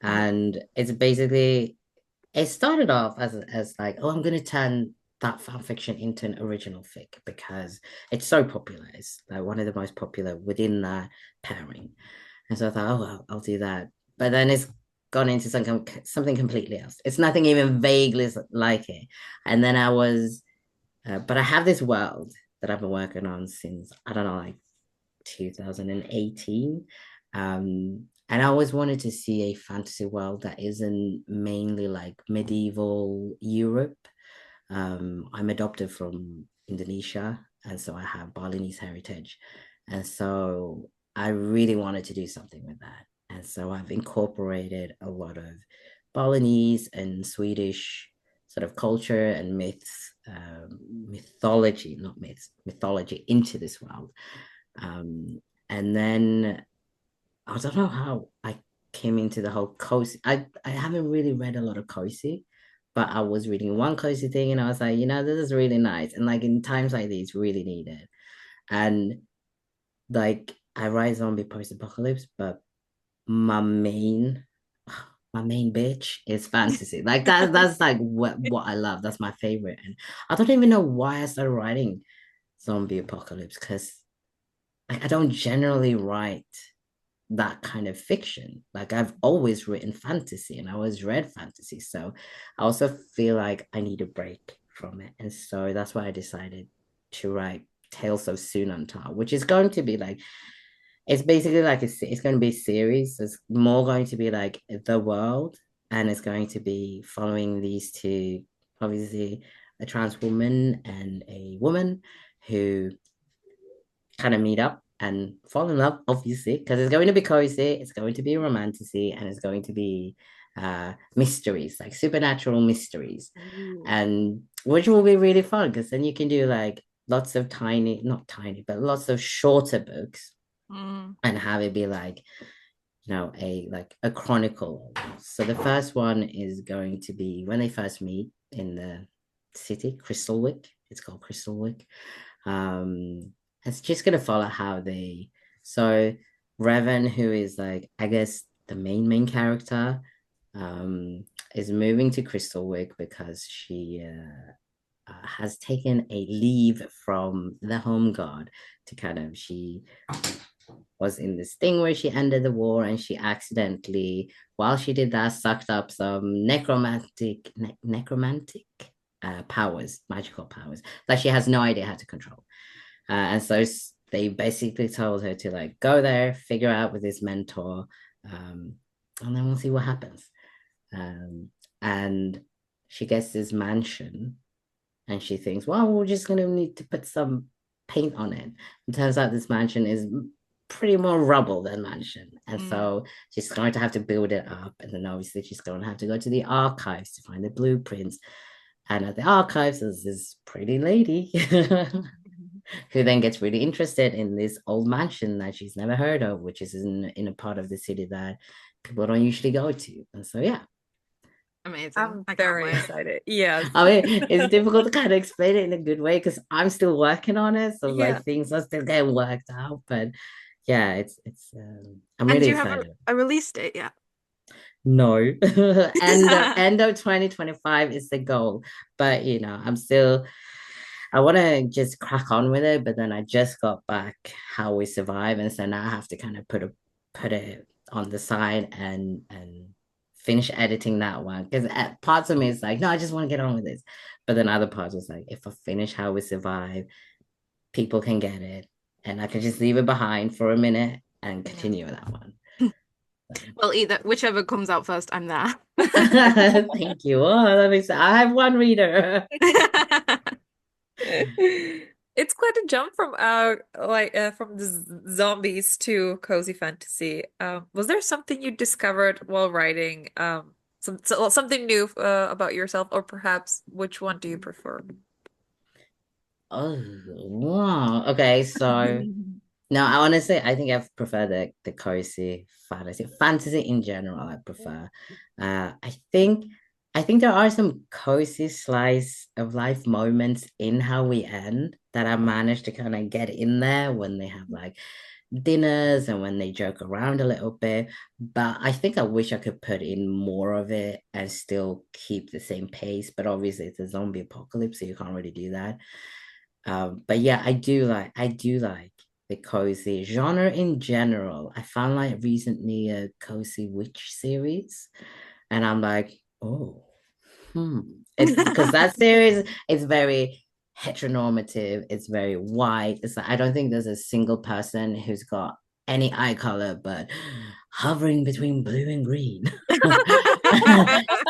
Mhm. and it's basically it started off as like, oh, I'm gonna turn that fan fiction into an original fic because it's so popular. It's like one of the most popular within that pairing. And so I thought, oh well, I'll do that. But then it's gone into something completely else. It's nothing even vaguely like it. And then but I have this world that I've been working on since I don't know, like 2018. And I always wanted to see a fantasy world that isn't mainly like medieval Europe. I'm adopted from Indonesia, and so I have Balinese heritage. And so I really wanted to do something with that. And so I've incorporated a lot of Balinese and Swedish sort of culture and myths, mythology, not myths, mythology into this world. And then I don't know how I came into the whole cozy. I haven't really read a lot of cozy, but I was reading one cozy thing and I was like, this is really nice. And like in times like these, really need it. And like I write zombie post-apocalypse, but my main my main bitch is fantasy. Like that's like what I love. That's my favorite. And I don't even know why I started writing zombie apocalypse because like I don't generally write that kind of fiction. Like I've always written fantasy and I always read fantasy. So I also feel like I need a break from it. And so that's why I decided to write Tales So Soon Untold, which is going to be like it's basically like it's going to be a series. It's more going to be like the world, and it's going to be following these two, obviously a trans woman and a woman who kind of meet up and fall in love, obviously, because it's going to be cozy, it's going to be romantasy, and it's going to be mysteries, like supernatural mysteries, Ooh. and which will be really fun because then you can do like lots of tiny, not tiny, but lots of shorter books Mm. and have it be like a chronicle. So the first one is going to be when they first meet in the city, Crystalwick. It's called Crystalwick. It's just gonna follow how they so Revan, who is like I guess the main character, um, is moving to Crystalwick because she has taken a leave from the home guard to kind of she was in this thing where she ended the war and she accidentally, while she did that, sucked up some necromantic powers, magical powers that she has no idea how to control. And so they basically told her to like go there, figure out with this mentor, and then we'll see what happens. And she gets this mansion and she thinks, well, we're just going to need to put some paint on it. It turns out this mansion is pretty more rubble than mansion. And Mm. so she's going to have to build it up. And then obviously she's going to have to go to the archives to find the blueprints. And at the archives, there's this pretty lady who then gets really interested in this old mansion that she's never heard of, which is in a part of the city that people don't usually go to. And so, yeah. Amazing. I'm I can't very wait. excited. Yes. I mean, it's difficult to kind of explain it in a good way because I'm still working on it. So, Yeah. like, things are still getting worked out. But yeah, I'm And really do you have excited. a release date yet? No, end of 2025 is the goal, but I want to just crack on with it. But then I just got back How We Survive, and so now I have to kind of put it on the side and finish editing that one because parts of me is like, no, I just want to get on with this, but then other parts is like, if I finish How We Survive, people can get it, and I can just leave it behind for a minute and Yeah. continue with that one. Well, either whichever comes out first, I'm there. Thank you. Oh, that makes sense. I have one reader. It's quite a jump from from the zombies to cozy fantasy. Was there something you discovered while writing something new about yourself, or perhaps which one do you prefer? Oh, wow. Okay, so no, I honestly, I think I prefer the cozy fantasy. Fantasy in general, I prefer. I think there are some cozy slice of life moments in How We End that I managed to kind of get in there when they have like dinners and when they joke around a little bit. But I think I wish I could put in more of it and still keep the same pace. But obviously, it's a zombie apocalypse, so you can't really do that. But yeah, I do like the cozy genre in general. I found like recently a cozy witch series, and I'm like, oh, hmm. It's because that series is very heteronormative, it's very white. It's like I don't think there's a single person who's got any eye color but hovering between blue and green.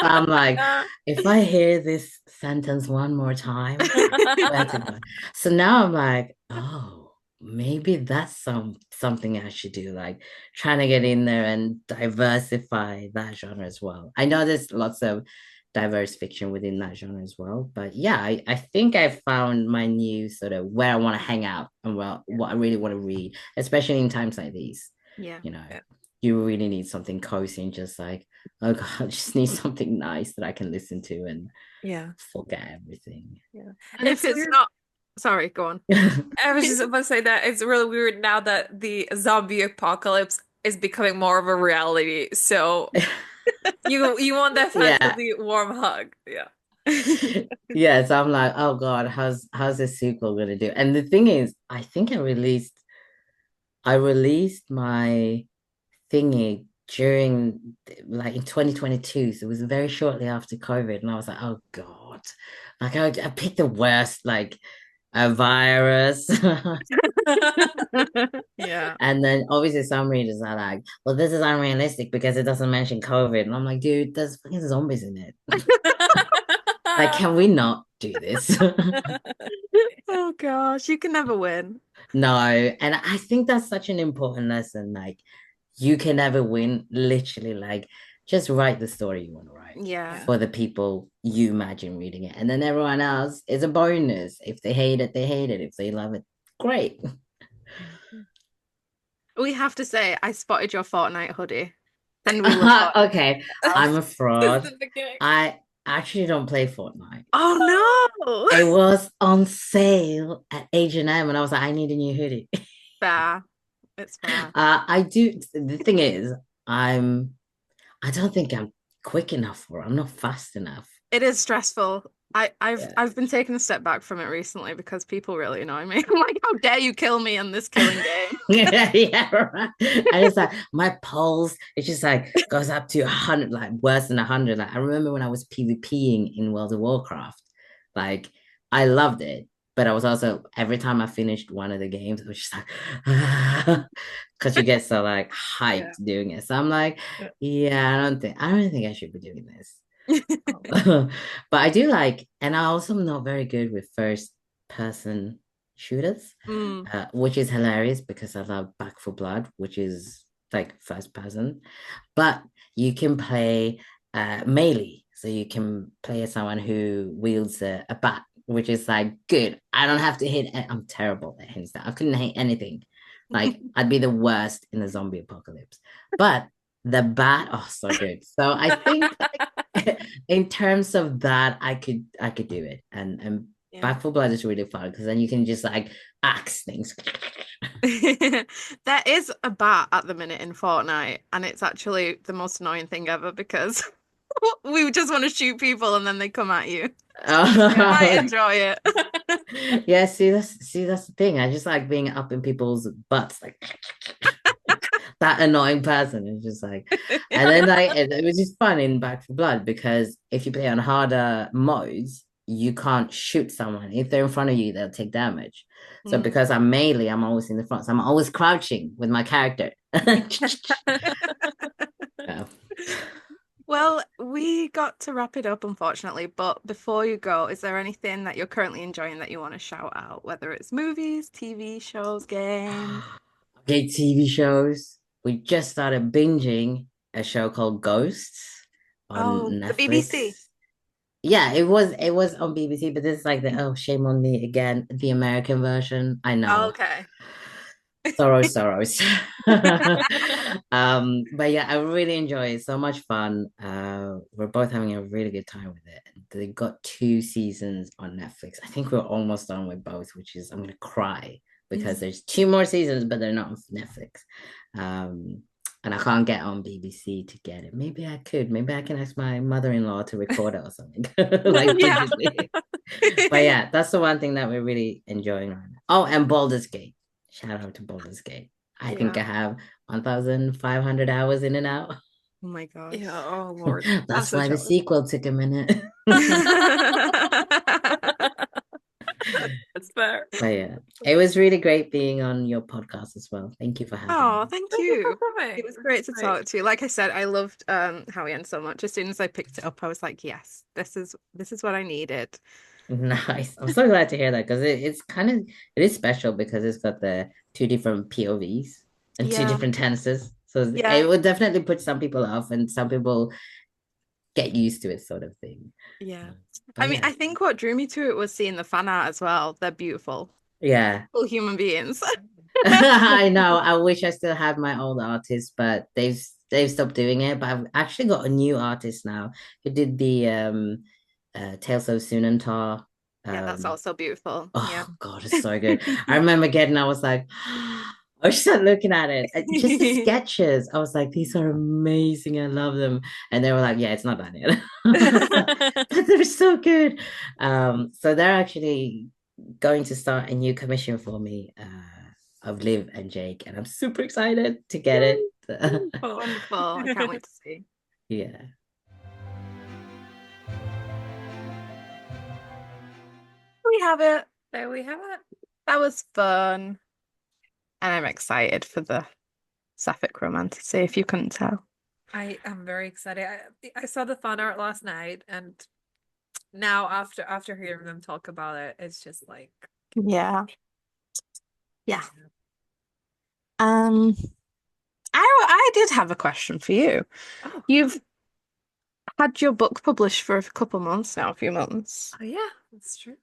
I'm like, if I hear this sentence one more time, where to go? So now I'm like, oh, maybe that's something I should do, like trying to get in there and diversify that genre as well. I know there's lots of diverse fiction within that genre as well. But yeah, I think I found my new sort of where I want to hang out and what I really want to read, especially in times like these. Yeah. You know, Yeah. you really need something cozy and just like, oh God, I just need something nice that I can listen to and Yeah. forget everything. Yeah. And And if it's it's weird. not, sorry, go on. I was just about to say that it's really weird now that the zombie apocalypse is becoming more of a reality. So you want that Yeah. fantasy warm hug. Yeah. Yeah, so I'm like, oh God, how's this sequel gonna do? And the thing is, I think I released my thingy during like in 2022. So it was very shortly after COVID. And I was like, oh God. Like I picked the worst, like a virus. Yeah. And then obviously some readers are like, well, this is unrealistic because it doesn't mention COVID. And I'm like, dude, there's fucking zombies in it. Like, can we not do this? Oh gosh, you can never win. No. And I think that's such an important lesson. Like, you can never win. Literally, like, just write the story you want to write Yeah. Yeah. for the people you imagine reading it. And then everyone else is a bonus. If they hate it, they hate it. If they love it, great. We have to say, I spotted your Fortnite hoodie. Then we will sort Okay, it out. I'm a This is fraud. the beginning. I actually don't play Fortnite. Oh no! It was on sale at H&M and I was like, I need a new hoodie. Fair. It's fair. I do. The thing is, I'm. I don't think I'm quick enough for it. I'm not fast enough. It is stressful. Yeah. I've been taking a step back from it recently because people really annoy me. I'm like, how dare you kill me in this killing game? Yeah, right. And it's like my pulse, it just like goes up to 100, like worse than 100. Like I remember when I was PvPing in World of Warcraft, like I loved it, but I was also every time I finished one of the games, it was just like because you get so like Yeah. hyped doing it. So I'm like, Yeah. yeah, I don't think I should be doing this. But I do like, and I also am not very good with first person shooters, Mm. which is hilarious because I love Back for Blood, which is like first person. But you can play melee, so you can play as someone who wields a bat, which is like good. I don't have to hit. I'm terrible at hitting stuff. I couldn't hit anything. Like I'd be the worst in the zombie apocalypse. But the bat, oh, so good. So I think in terms of that, I could do it. And Yeah. Back for Blood is really fun because then you can just like axe things. There is a bat at the minute in Fortnite, and it's actually the most annoying thing ever because we just want to shoot people and then they come at you. I Oh, enjoy it. yeah, see that's the thing. I just like being up in people's butts, like that annoying person. It's just like, and then like it was just fun in Back for Blood because if you play on harder modes, you can't shoot someone. If they're in front of you, they'll take damage. So Mm. because I'm melee, I'm always in the front. So I'm always crouching with my character. Yeah. Well, we got to wrap it up, unfortunately. But before you go, is there anything that you're currently enjoying that you want to shout out? Whether it's movies, TV shows, games? Okay, TV shows. We just started binging a show called Ghosts on Oh, the BBC. Netflix. Yeah, it was on BBC, but this is like the oh shame on me again, the American version. I Oh, know. okay. Sorrows. But yeah, I really enjoy it. So much fun. We're both having a really good time with it. They got 2 seasons on Netflix. I think we're almost done with both, which is I'm gonna cry because there's 2 more seasons, but they're not on Netflix. Um, and I can't get on BBC to get it. Maybe I could. Maybe I can ask my mother-in-law to record it or something, like Yeah. digitally. But yeah, that's the one thing that we're really enjoying right now. Oh, and Baldur's Gate. Shout out to Baldur's Gate. I think Yeah. I have 1,500 hours in and out. Oh my Yeah, gosh. oh Lord. I'm That's so why the jealous. sequel took a minute. That's fair. But yeah, it was really great being on your podcast as well. Thank you for having Oh, me. thank Thank you for you. It coming. was This great is to great. talk to you. Like I said, I loved Howie so much. As soon as I picked it up, I was like, yes, this is what I needed. Nice. I'm so glad to hear that because it's kind of it is special because it's got the 2 different POVs and two Yeah. different tenses. So Yeah. it would definitely put some people off and some people get used to it sort of thing. Yeah. But I mean, yeah. I think what drew me to it was seeing the fan art as well. They're beautiful. Yeah. Full human beings. I know. I wish I still had my old artist, but they've stopped doing it. But I've actually got a new artist now who did the Tales of Sunantar. Yeah, that's Um also beautiful. Yeah. oh God, it's so good. I remember getting, I was like, I was just looking at it. Just the sketches. I was like, these are amazing. I love them. And they were like, yeah, it's not done yet. I was like, but they're so good. So they're actually going to start a new commission for me, of Liv and Jake, and I'm super excited to get it. Wonderful. Wonderful. I can't wait to see. Yeah. We have it. There we have it. That was fun. And I'm excited for the sapphic romantasy, if you couldn't tell. I am very excited. I saw the fan art last night, and now after hearing them talk about it, it's just like Yeah. Yeah. Um, I did have a question for you. oh, You've had your book published for a couple months now, a few months. oh yeah, that's true.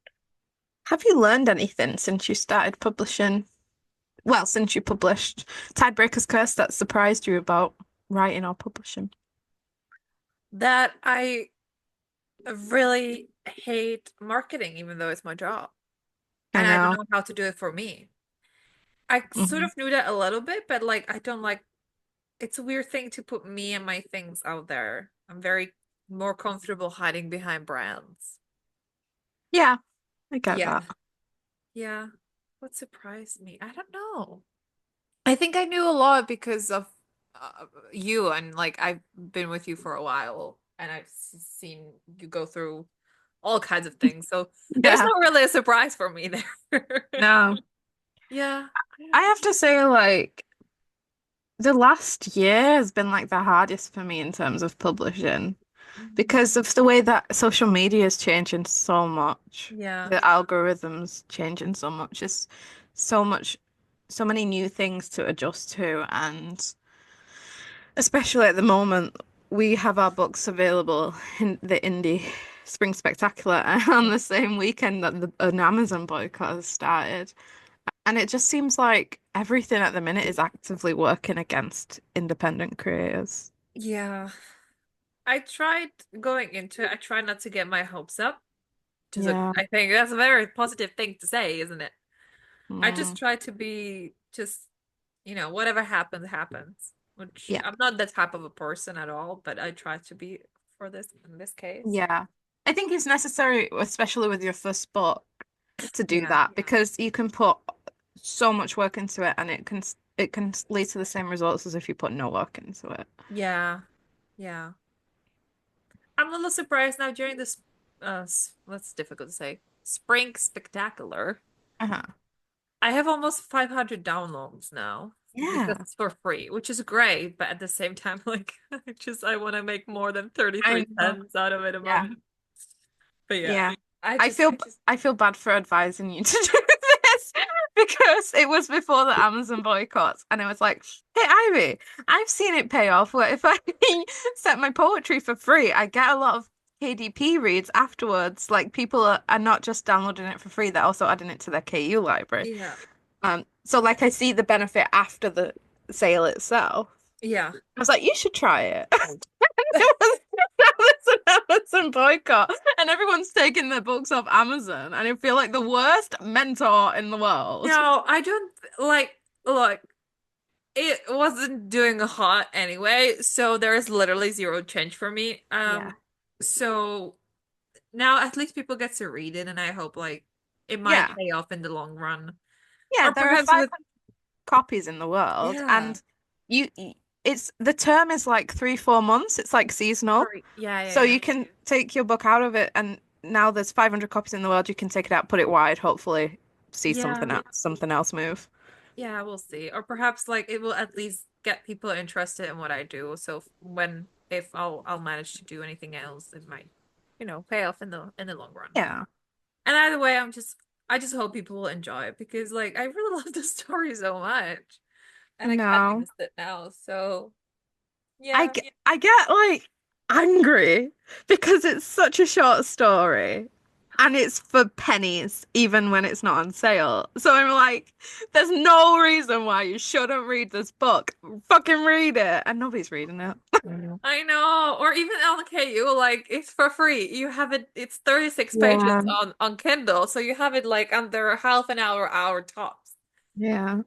Have you learned anything since you started publishing? Well, since you published Tidebreaker's Curse that surprised you about writing or publishing? That I really hate marketing, even though it's my job. I And I don't know. know how to do it for me. I sort Hmm. of knew that a little bit, but like I don't like it's a weird thing to put me and my things out there. I'm very more comfortable hiding behind brands. Yeah, I get Yeah. that. Yeah. What surprised me? I don't know. I think I knew a lot because of you, and like I've been with you for a while and I've seen you go through all kinds of things. So there's Yeah. not really a surprise for me there. No. Yeah. I have to say, like, the last year has been like the hardest for me in terms of publishing Mhm. because of the way that social media is changing so much. Yeah. The algorithms changing so much. It's so much, so many new things to adjust to. And especially at the moment, we have our books available in the Indie Spring Spectacular on the same weekend that an Amazon boycott has started. And it just seems like everything at the minute is actively working against independent creators. Yeah. I tried going into it. I tried not to get my hopes up. Yeah. I think that's a very positive thing to say, isn't it? I just Mm. try to be just, whatever happens, happens. Which Yeah. I'm not that type of a person at all, but I try to be for this in this case. Yeah. I think it's necessary, especially with your first book, to do Yeah. that because you can put so much work into it and it can lead to the same results as if you put no work into it. Yeah. Yeah. I'm a little surprised now during this what's difficult to say. Spring Spectacular. Uh-huh. I have almost 500 downloads now. because Yeah. it's for free, which is great, but at the same time, like I want to make more than 33 I know. cents out of it a Yeah. month. But yeah, Yeah. I I just feel I feel bad for advising you to do this because it was before the Amazon boycotts and I was like, "Hey Ivy, I've seen it pay off. What if I set my poetry for free? I get a lot of KDP reads afterwards. Like people are not just downloading it for free, they're also adding it to their KU library. yeah. So like I see the benefit after the sale itself. Yeah. I was like, you should try it. It was an Amazon boycott, and everyone's taking their books off Amazon, and I feel like the worst mentor in the world. No, I don't like look, it wasn't doing hot anyway, so there is literally zero change for me. Yeah. So now at least people get to read it, and I hope like it might Yeah. pay off in the long run. Yeah, Or there are perhaps with 500 copies in the world, yeah. and it's the term is like 3, 4 months. It's like seasonal, Sorry. Yeah, so yeah, you can take your book out of it, and now there's 500 copies in the world. You can take it out, put it wide, hopefully see yeah. something else move. Yeah, we'll see. Or perhaps like it will at least get people interested in what I do. So when if I'll manage to do anything else, it might, pay off in the long run. Yeah. And either way, I just hope people will enjoy it because like I really love the story so much. And I kind of No. missed it now. So I yeah. I get like angry because it's such a short story and it's for pennies even when it's not on sale. So I'm like, there's no reason why you shouldn't read this book. Fucking read it. And nobody's reading it. I know. Or even on KU, like it's for free. You have it, it's 36 pages Yeah. on Kindle, so you have it like under half an hour tops. Yeah.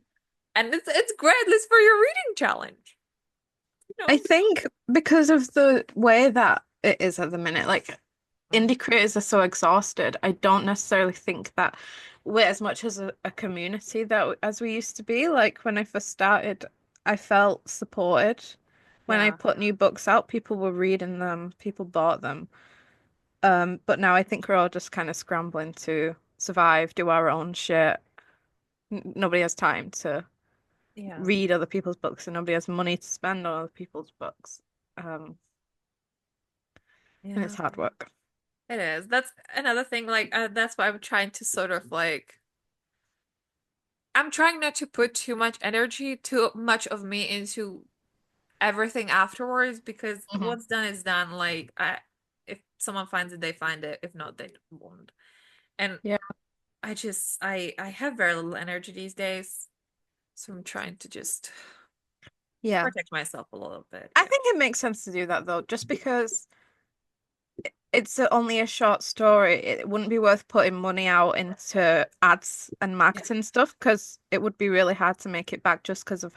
And it's great, at least for your reading challenge. You I know? think because of the way that it is at the minute, like indie creators are so exhausted. I don't necessarily think that we're as much as a community that as we used to be. Like when I first started, I felt supported. When I Yeah. put new books out, people were reading them, people bought them. But now I think we're all just kind of scrambling to survive, do our own shit. Nobody has time to Yeah. read other people's books, and nobody has money to spend on other people's books. Um, and it's Yeah. hard work. It is. That's another thing. Like, that's why I'm trying to sort of like, I'm trying not to put too much energy, too much of me into everything afterwards because Mhm. what's done is done. Like, if someone finds it, they find it. If not, they won't. And Yeah. I have very little energy these days, so I'm trying to just Yeah. protect myself a little bit. I Yeah. think it makes sense to do that though, just because it's only a short story. It wouldn't be worth putting money out into ads and Yeah. marketing stuff because it would be really hard to make it back just because of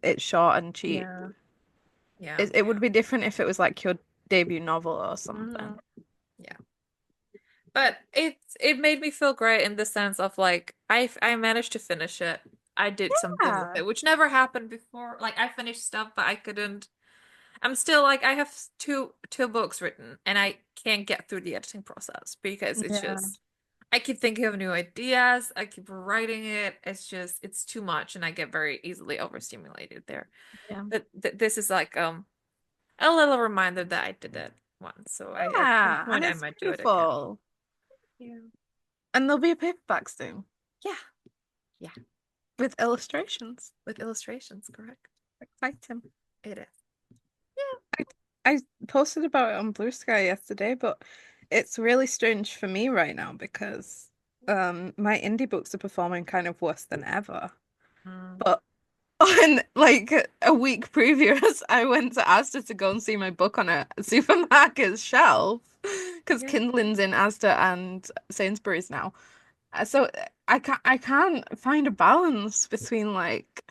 it's short and cheap. Yeah. Yeah. It would be different if it was like your debut novel or something. Mhm. Yeah. But it made me feel great in the sense of like I managed to finish it. I did something with Yeah. it, which never happened before. Like I finished stuff, but I couldn't. I'm still like I have two books written, and I can't get through the editing process because it's Yeah. just I keep thinking of new ideas. I keep writing it. It's too much, and I get very easily overstimulated there. Yeah. But th this is like a little reminder that I did it once, so I at some Yeah, and point I it's might do it again. beautiful. Yeah. And there'll be a paperback soon Yeah. Yeah. with illustrations. With illustrations, correct? Exciting. It is. I, I posted about it on Blue Sky yesterday, but it's really strange for me right now because my indie books are performing kind of worse than ever. Mm, But on like a week previous, I went to Asda to go and see my book on a supermarket shelf because yeah. Kindling's in Asda and Sainsbury's now. So I can't find a balance between like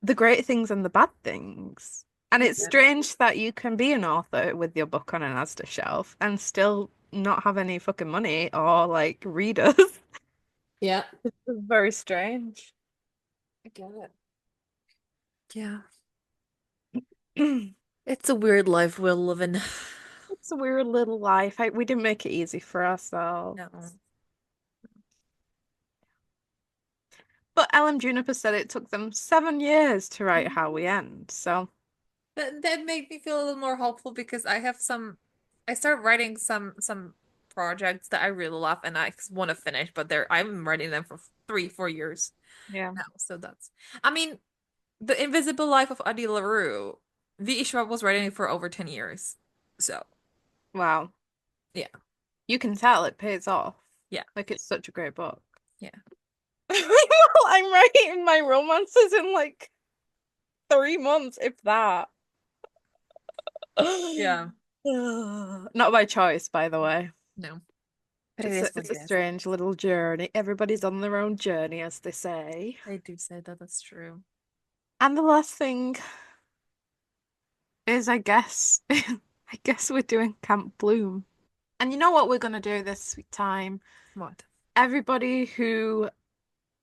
the great things and the bad things. And I it's get it. strange that you can be an author with your book on an Asda shelf and still not have any fucking money or like readers. Yeah, It's very strange. I get it. Yeah. It's It's a weird life we're living. a weird little life. We didn't make it easy for No. ourselves. But Juniper said it took them 7 years to write How We End. So That made me feel a little more hopeful because I started writing some projects that I really love and I want to finish, but I'm writing them for 3, 4 years yeah. now. So I mean, The Invisible Life of Addie LaRue, V. Schwab was writing it for over 10 years. So, Wow. yeah. You can tell it pays off. Yeah. Like it's such a great book. Yeah. Meanwhile, I'm writing my romances in like 3 months, if that. Yeah. Not by choice, by the way. No. But it is what It's it a is. strange little journey. Everybody's on their own journey, as they say. I do say that that's true. And the last thing is, I guess, I guess we're doing Camp Bloom. And you know what we're gonna do this time? What? Everybody who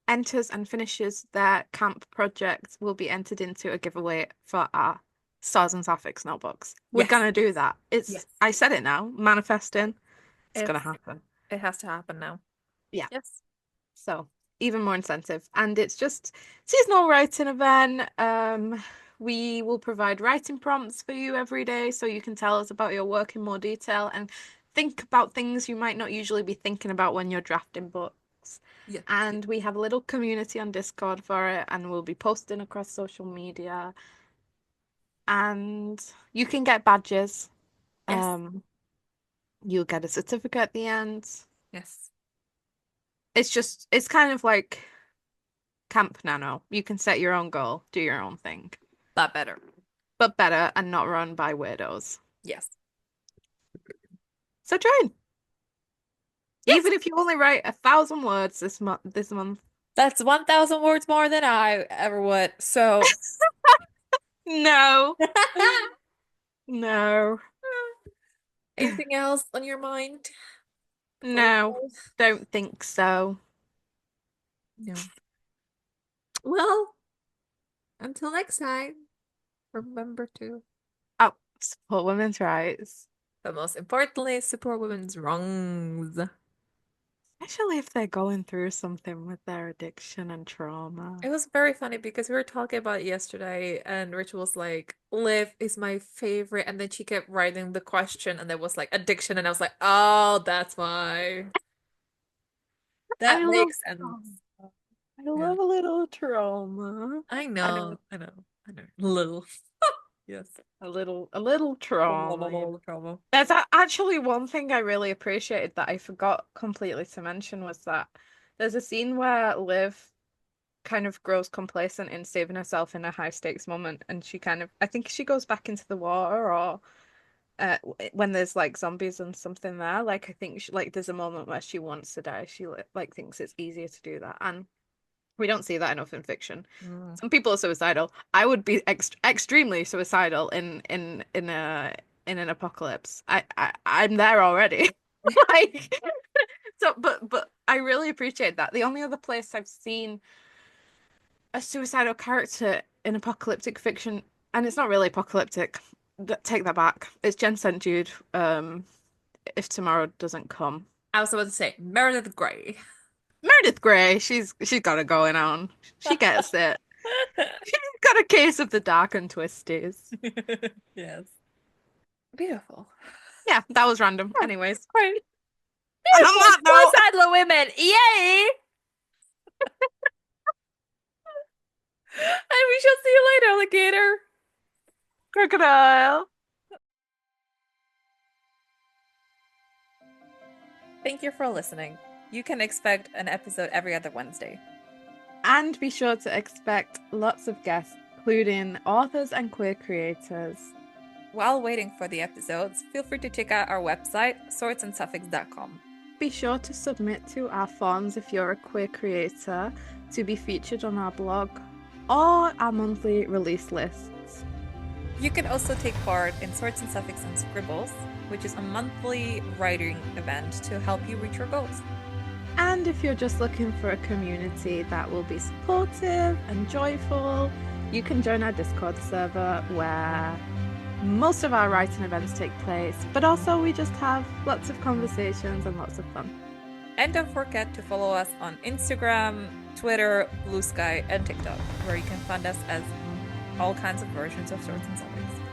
enters and finishes their camp project will be entered into a giveaway for our Stars and Sapphic notebooks. We're Yes. gonna do that. Yes. I said it now, manifesting. It's gonna It's happen. It has to happen now. Yeah. Yes. So even more incentive. And it's just seasonal writing event. We will provide writing prompts for you every day so you can tell us about your work in more detail and think about things you might not usually be thinking about when you're drafting books. Yeah. And we have a little community on Discord for it, and we'll be posting across social media. And you can get badges. Yes. You'll get a certificate at the end. Yes. It's kind of like Camp Nano. You can set your own goal, do your own thing, That better. but better and not run by weirdos. Yes. So join. Yes. Even if you only write 1,000 words this month. That's 1,000 words more than I ever would. So, No. No. anything else on your mind? No. Don't think so. No. Well, until next time, remember to, Oh, support women's rights. but most importantly, support women's wrongs. Especially if they're going through something with their addiction and trauma. It was very funny because we were talking about it yesterday, and Rachel was like, Liv is my favorite. And then she kept writing the question, and there was like addiction. And I was like, oh, that's why. That I love makes sense. I Yeah. love a little trauma. I know. Little. Yes. A little trauma. Trauma. There's actually one thing I really appreciated that I forgot completely to mention was that there's a scene where Liv kind of grows complacent in saving herself in a high stakes moment, and I think she goes back into the water, or when there's like zombies and something there. Like I think there's a moment where she wants to die. She like thinks it's easier to do that, and we don't see that enough in fiction. Some people are suicidal. I would be extremely suicidal in an apocalypse. I'm there already. Like so, but I really appreciate that. The only other place I've seen a suicidal character in apocalyptic fiction, and it's not really apocalyptic. Take that back. It's Jen St. Jude. If tomorrow doesn't come. I was about to say Meredith Grey. Meredith Grey, she's got it going on. She gets it. She's got a case of the dark and twisties. Yes. Beautiful. Yeah, that was random. Anyways. Right. And on that note, Suicidal women. Yay! And we shall see you later, alligator. crocodile. Thank you for listening. You can expect an episode every other Wednesday. And be sure to expect lots of guests, including authors and queer creators. While waiting for the episodes, feel free to check out our website, swordsandsuffix.com. Be sure to submit to our forms if you're a queer creator to be featured on our blog or our monthly release lists. You can also take part in Swords and Suffix and Scribbles, which is a monthly writing event to help you reach your goals. And if you're just looking for a community that will be supportive and joyful, you can join our Discord server where most of our writing events take place, but also we just have lots of conversations and lots of fun. And don't forget to follow us on Instagram, Twitter, Blue Sky, and TikTok, where you can find us as all kinds of versions of Swords and Zombies.